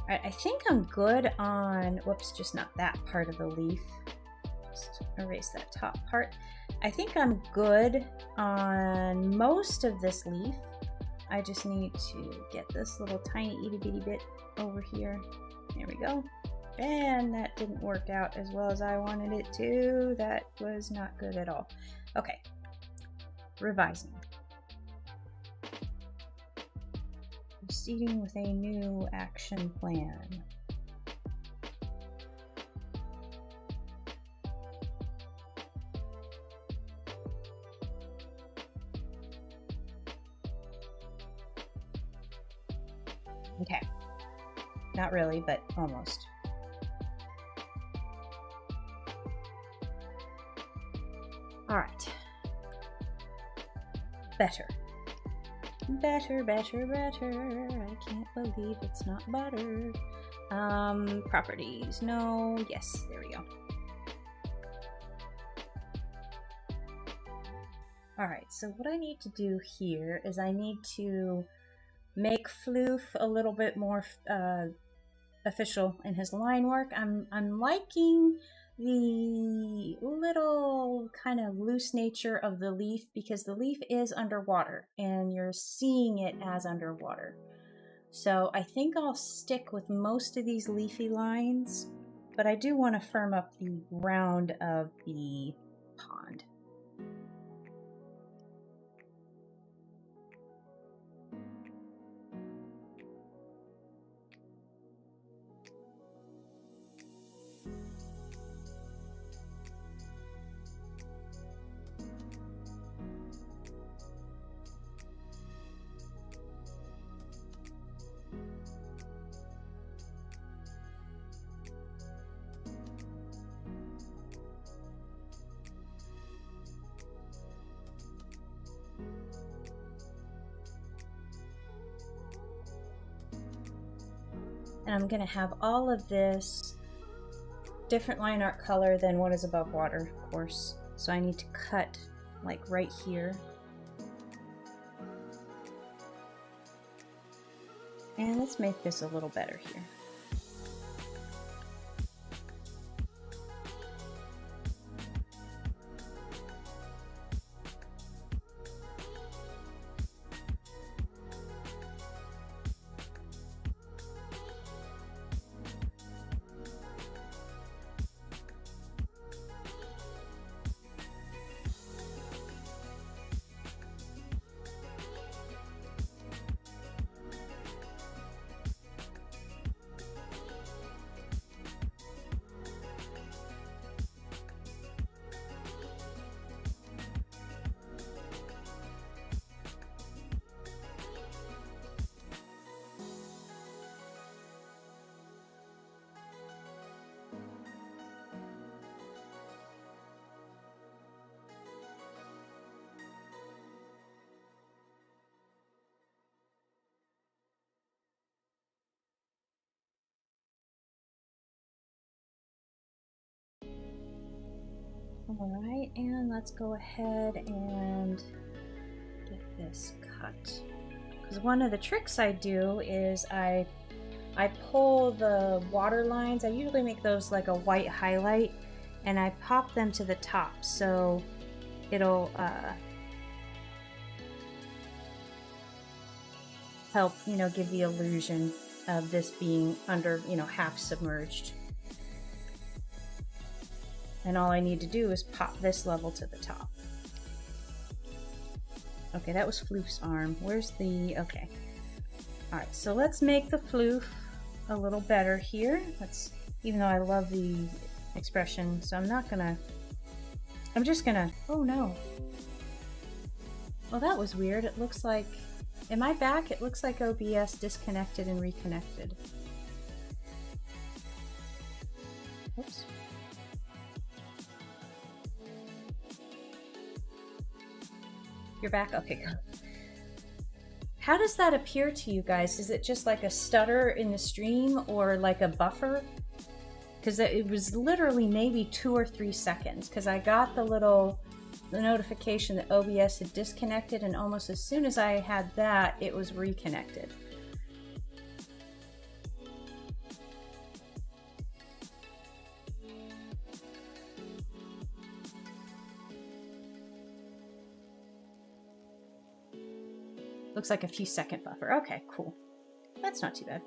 Alright, I think I'm good on, whoops, just not that part of the leaf. Just erase that top part. I think I'm good on most of this leaf. I just need to get this little tiny itty bitty bit over here. There we go. And that didn't work out as well as I wanted it to. That was not good at all. Okay, revising. Proceeding with a new action plan. Okay, not really, but almost. All right, better. Better, better, better. I can't believe it's not butter. Properties, no, yes, there we go. All right, so what I need to do here is I need to make Floof a little bit more official in his line work. I'm liking the little kind of loose nature of the leaf because the leaf is underwater and you're seeing it as underwater. So I think I'll stick with most of these leafy lines, but I do want to firm up the round of the pond. And I'm going to have all of this different line art color than what is above water, of course. So I need to cut like right here. And let's make this a little better here. All right, and let's go ahead and get this cut. Because one of the tricks I do is I pull the water lines. I usually make those like a white highlight, and I pop them to the top, so it'll help, you know, give the illusion of this being under, you know, half submerged. And all I need to do is pop this level to the top. Okay, that was Floof's arm. Where's the, okay. All right, so let's make the Floof a little better here. Let's, even though I love the expression, so I'm not gonna, I'm just gonna, oh no. Well, that was weird. It looks like, am I back? It looks like OBS disconnected and reconnected. Oops. You're back? Okay, good. How does that appear to you guys? Is it just like a stutter in the stream or like a buffer? Because it was literally maybe 2 or 3 seconds because I got the notification that OBS had disconnected, and almost as soon as I had that, it was reconnected. Looks like a few second buffer. Okay, cool. That's not too bad.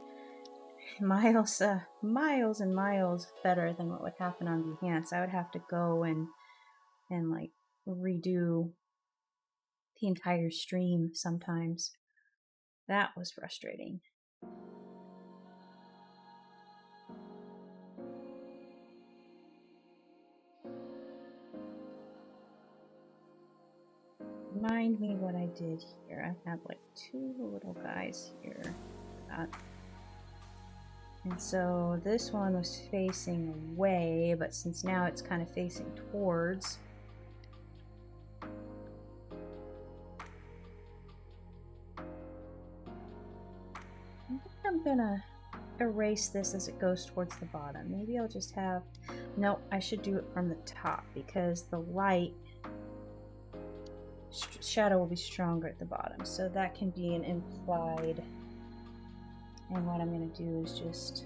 Miles and miles better than what would happen on Behance. I would have to go and like redo the entire stream sometimes. That was frustrating. Remind me what I did here. I have like 2 little guys here. And so this one was facing away, but since now it's kind of facing towards, I think I'm gonna erase this as it goes towards the bottom. Maybe I'll just have, no, I should do it from the top because the light shadow will be stronger at the bottom, so that can be an implied. And what I'm going to do is just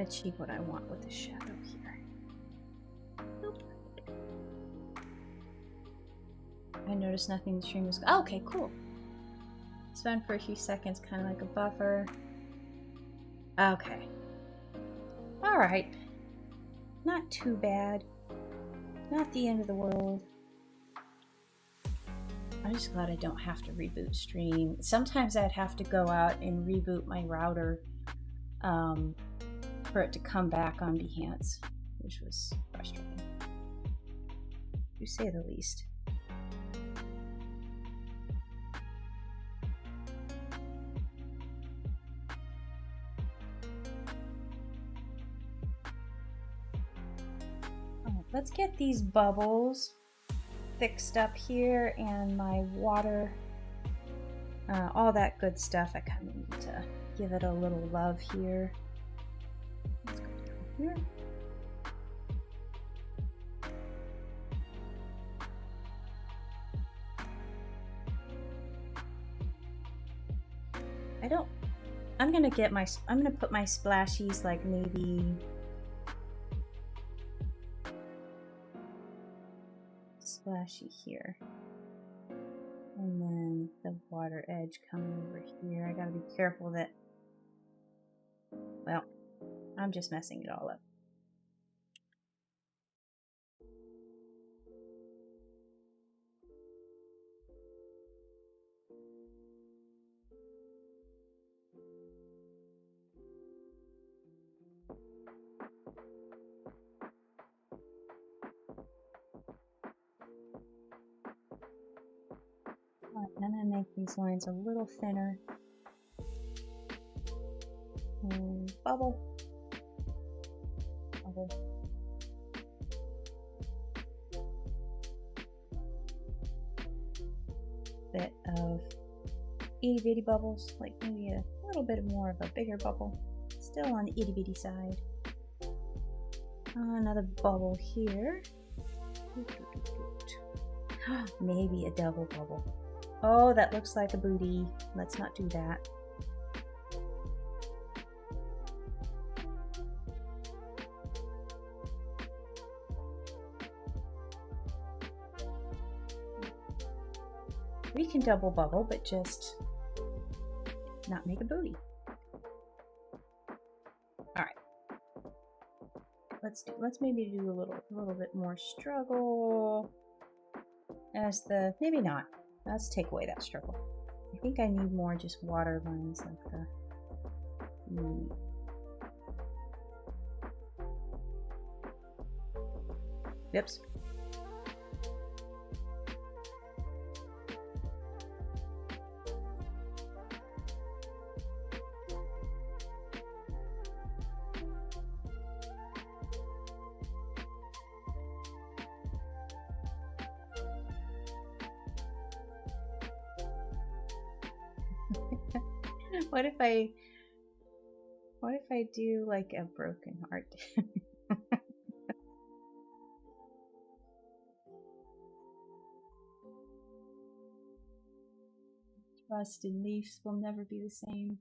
achieve what I want with the shadow here. Nope. I noticed nothing in the stream was... Oh, okay, cool. Spend for a few seconds, kind of like a buffer. Okay. Alright. Not too bad. Not the end of the world. I'm just glad I don't have to reboot stream. Sometimes I'd have to go out and reboot my router for it to come back on Behance, which was frustrating, to say the least. Let's get these bubbles fixed up here and my water, all that good stuff. I kind of need to give it a little love here. Let's go down here. I'm gonna put my splashies like maybe splashy here, and then the water edge coming over here. I gotta be careful that, well, I'm just messing it all up. I'm going to make these lines a little thinner. And bubble. Bubble. Bit of itty bitty bubbles, like maybe a little bit more of a bigger bubble. Still on the itty bitty side. Another bubble here. Maybe a double bubble. Oh, that looks like a booty. Let's not do that. We can double bubble, but just not make a booty. All right. Let's maybe do a little bit more struggle as the, maybe not. Let's take away that struggle. I think I need more just water lines like the. Oops. What if I do like a broken heart? Trust and leaves will never be the same.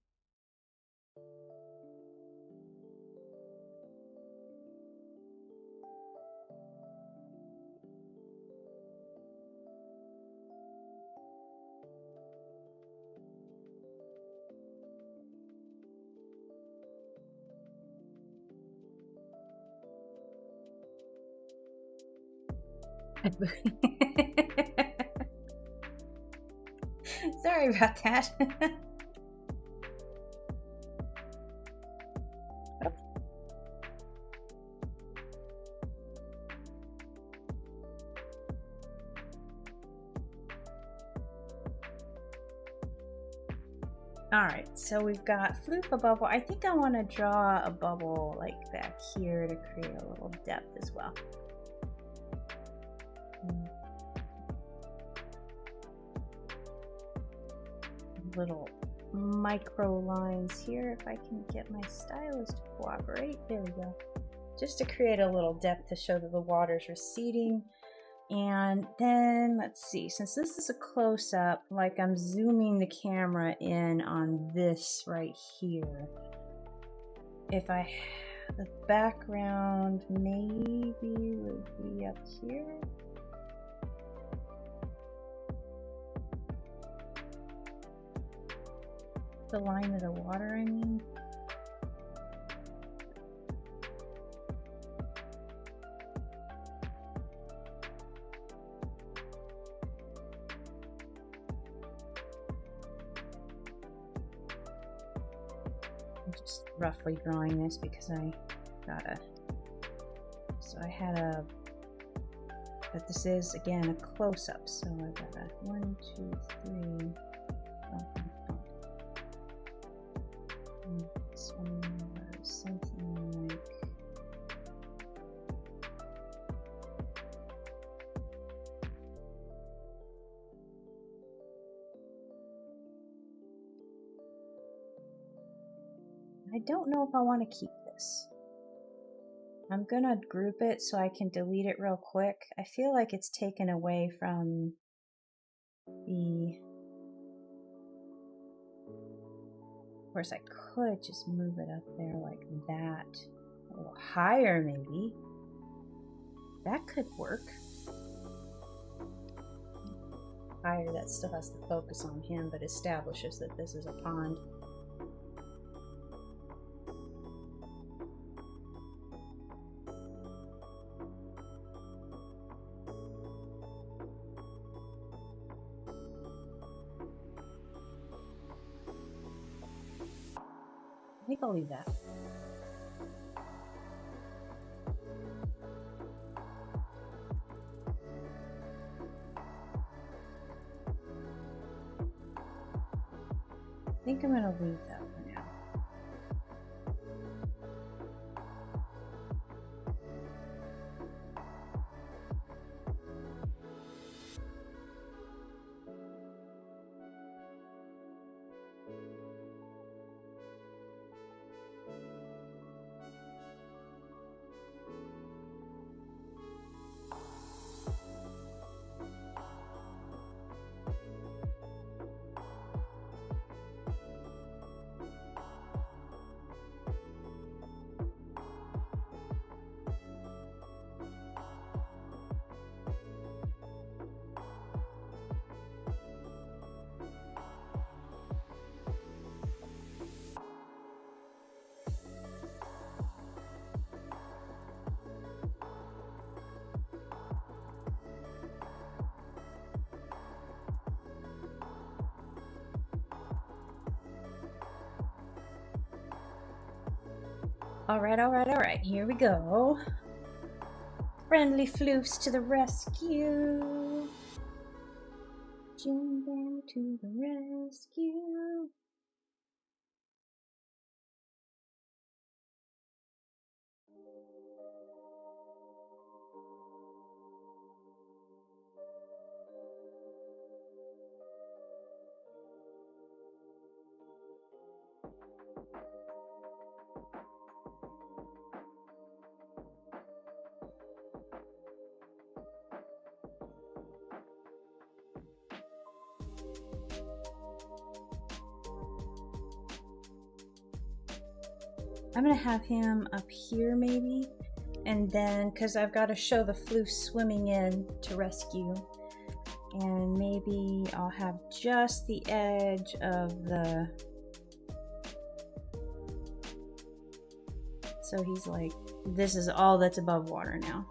Sorry about that. Alright, so we've got Floof a bubble. I think I want to draw a bubble like back here to create a little depth as well. Little micro lines here, if I can get my stylus to cooperate. There we go. Just to create a little depth to show that the water's receding. And then let's see, since this is a close-up, like I'm zooming the camera in on this right here. If I The background maybe would be up here. The line of the water, I mean. I'm just roughly drawing this because I gotta. So I had a. But this is again a close-up, so I got a 1, 2, 3. This one was something like. I don't know if I want to keep this. I'm gonna group it so I can delete it real quick. I feel like it's taken away from the. Of course, I could just move it up there like that. A little higher, maybe. That could work. Higher, that still has to focus on him, but establishes that this is a pond. I think I'll leave that. I think I'm gonna leave that for now. All right, here we go. Friendly floofs to the rescue. Jingle to the rescue. I'm gonna have him up here maybe, and then because I've got to show the floof swimming in to rescue, and maybe I'll have just the edge of the, so he's like, this is all that's above water now.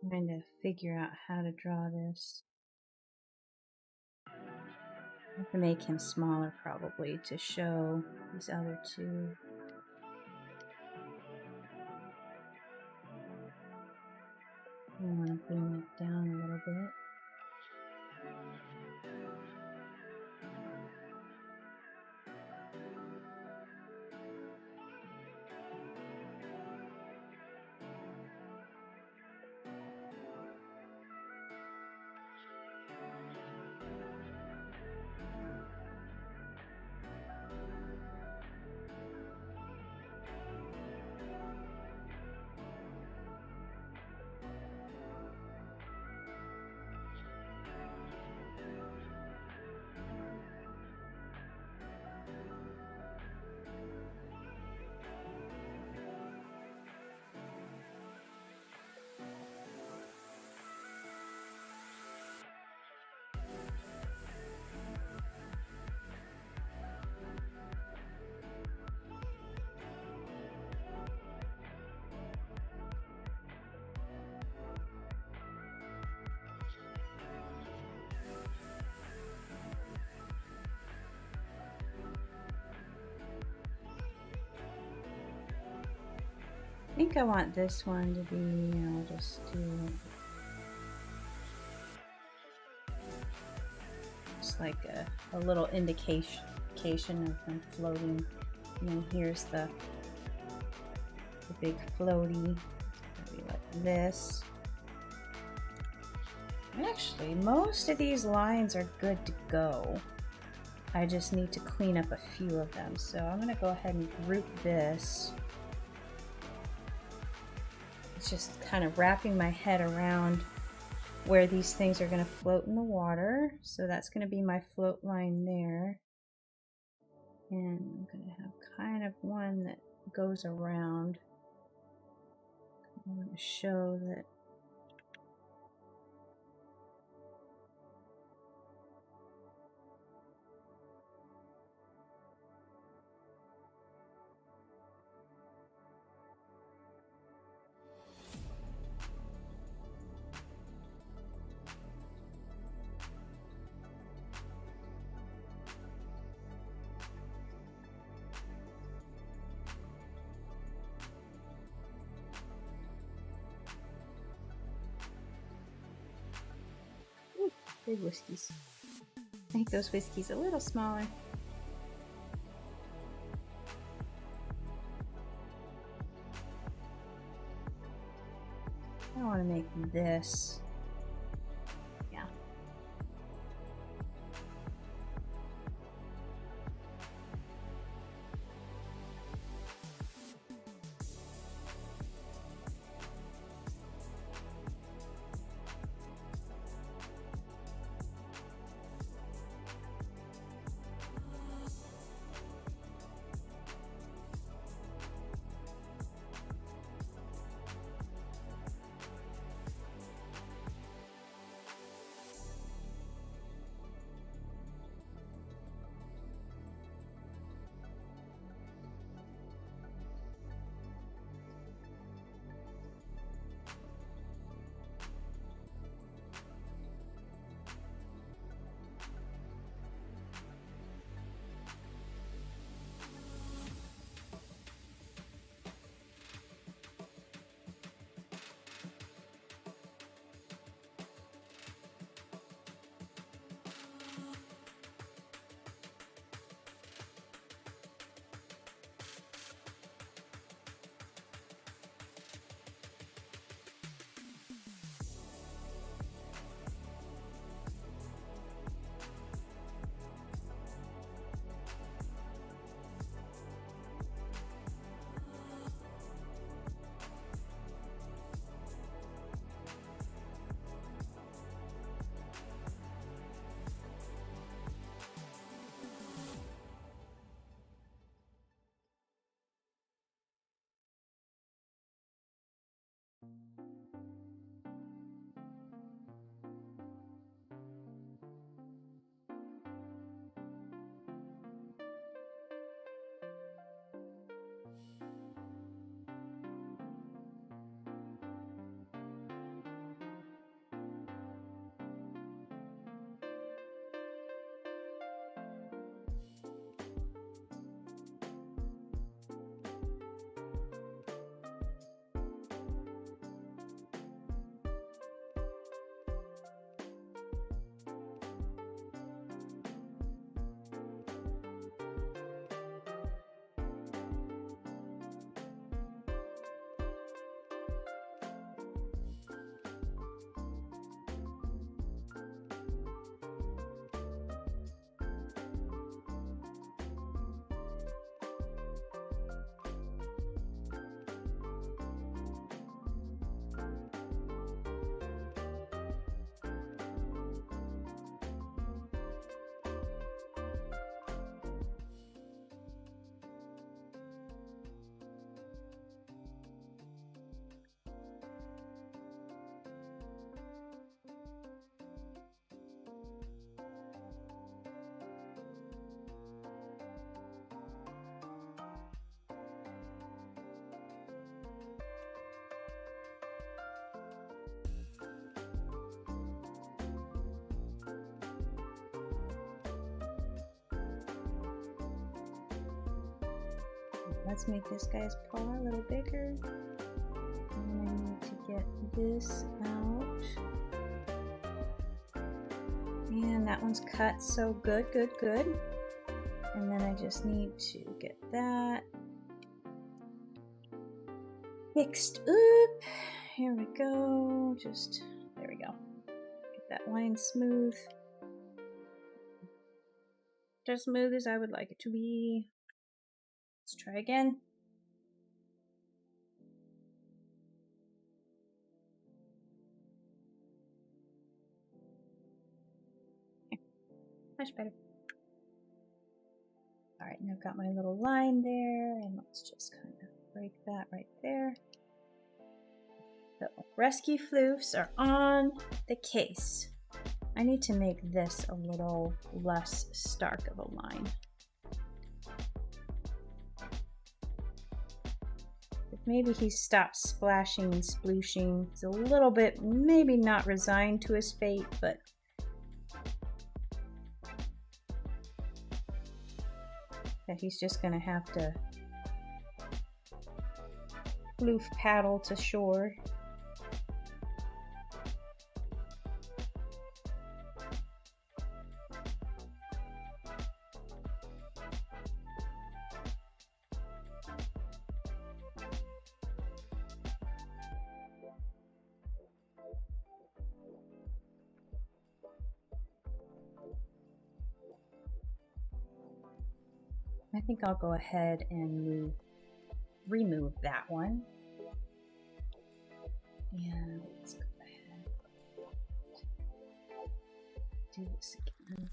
Trying to figure out how to draw this. I have to make him smaller probably to show these other two. I want to bring it down a little bit. I think I want this one to be, I'll just do just like a little indication of them floating. And then here's the big floaty, maybe like this. And actually, most of these lines are good to go. I just need to clean up a few of them. So I'm gonna go ahead and group this. It's just kind of wrapping my head around where these things are going to float in the water. So that's going to be my float line there. And I'm going to have kind of one that goes around. I want to show that big whiskies. Make those whiskies a little smaller. I want to make this. Yeah. let's make this guy's paw a little bigger. And I need to get this out. And that one's cut, so good, good, good. And then I just need to get that fixed up. Here we go. Just, there we go. Get that line smooth. Just smooth as I would like it to be. Let's try again. Much better. All right, now I've got my little line there, and let's just kind of break that right there. The rescue floofs are on the case. I need to make this a little less stark of a line. If maybe he stops splashing and splooshing. He's a little bit, maybe not resigned to his fate, but that he's just gonna have to floof paddle to shore. I think I'll go ahead and remove that one. And let's go ahead and do this again.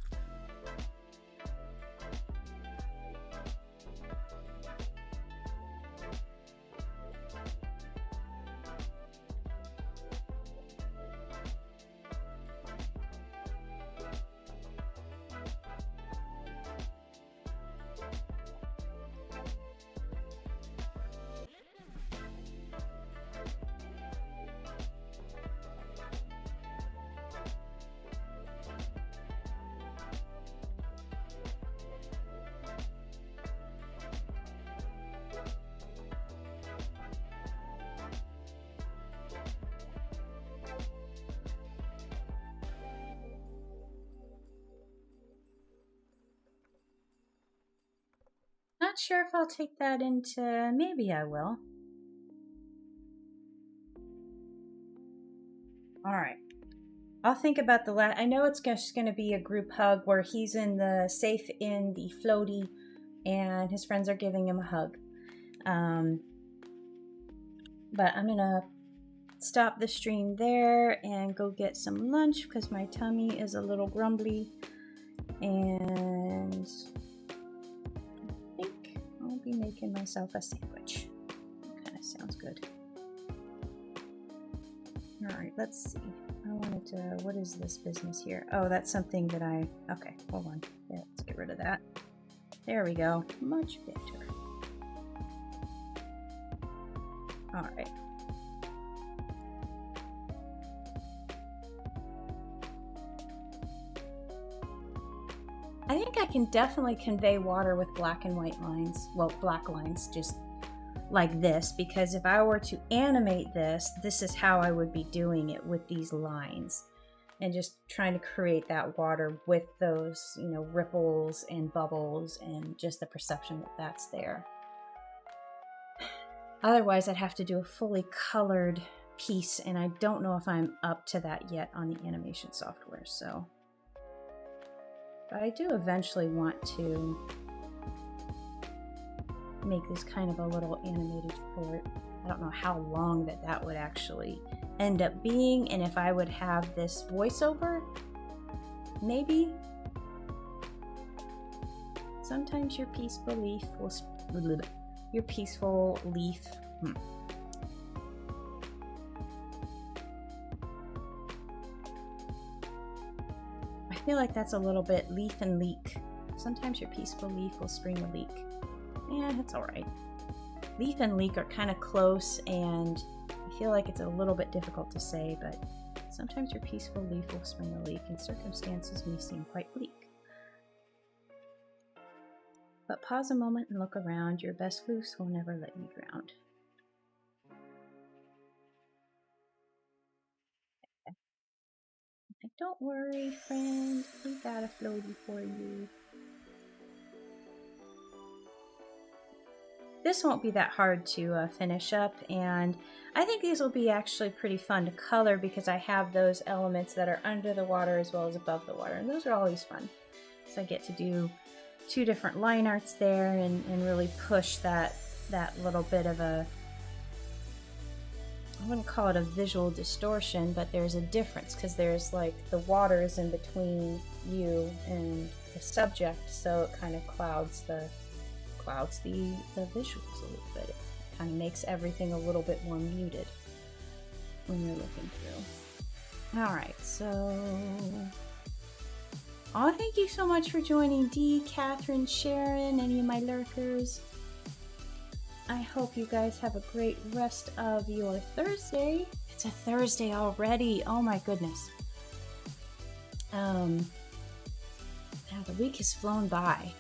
Not sure if I'll take that into, maybe I will. All right. I'll think about the last, I know it's just going to be a group hug where he's in the safe in the floaty and his friends are giving him a hug. But I'm going to stop the stream there and go get some lunch because my tummy is a little grumbly. And I think I'll be making myself a sandwich. Kind of sounds good. All right, let's see. I wanted to, what is this business here? Oh, that's something that okay, hold on. Yeah, let's get rid of that. There we go. Much better. All right. I think I can definitely convey water with black and white lines. Well, black lines, just like this, because if I were to animate this, this is how I would be doing it with these lines and just trying to create that water with those, you know, ripples and bubbles and just the perception that that's there. Otherwise, I'd have to do a fully colored piece, and I don't know if I'm up to that yet on the animation software, so. But I do eventually want to make this kind of a little animated short. I don't know how long that would actually end up being, and if I would have this voiceover, maybe. Sometimes your peaceful leaf will, your peaceful leaf. I feel like that's a little bit leaf and leak. Sometimes your peaceful leaf will spring a leak. Yeah, it's all right. Leaf and leak are kind of close, and I feel like it's a little bit difficult to say, but sometimes your peaceful leaf will spring a leak, and circumstances may seem quite bleak. But pause a moment and look around. Your best floofs will never let you drown. Don't worry, friend. We got a floaty for you. This won't be that hard to finish up, and I think these will be actually pretty fun to color because I have those elements that are under the water as well as above the water, and those are always fun. So I get to do 2 different line arts there and really push that little bit of a, I wouldn't call it a visual distortion, but there's a difference because there's like the water is in between you and the subject, so it kind of clouds the visuals a little bit. It kind of makes everything a little bit more muted when you're looking through. All right, so thank you so much for joining Dee, Catherine, Sharon, any of my lurkers. I hope you guys have a great rest of your Thursday. It's a Thursday already. Oh my goodness. Now the week has flown by.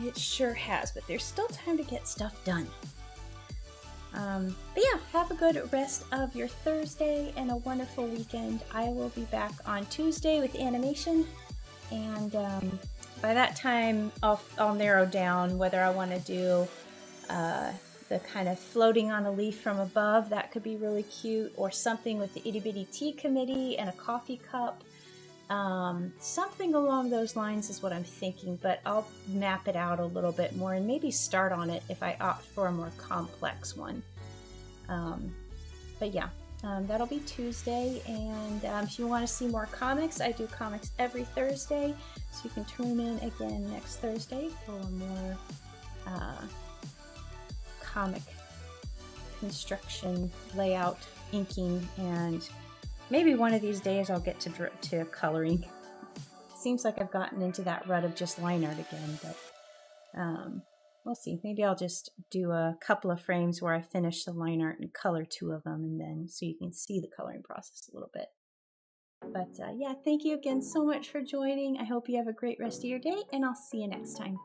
It sure has, but there's still time to get stuff done. But yeah, have a good rest of your Thursday and a wonderful weekend. I will be back on Tuesday with animation, and by that time I'll narrow down whether I want to do the kind of floating on a leaf from above. That could be really cute, or something with the itty bitty tea committee and a coffee cup. Something along those lines is what I'm thinking, but I'll map it out a little bit more and maybe start on it if I opt for a more complex one. But yeah, that'll be Tuesday, and if you want to see more comics, I do comics every Thursday, so you can tune in again next Thursday for more comic construction, layout, inking, and maybe one of these days I'll get to coloring. Seems like I've gotten into that rut of just line art again, but we'll see. Maybe I'll just do a couple of frames where I finish the line art and color 2 of them, and then so you can see the coloring process a little bit. But yeah, thank you again so much for joining. I hope you have a great rest of your day, and I'll see you next time.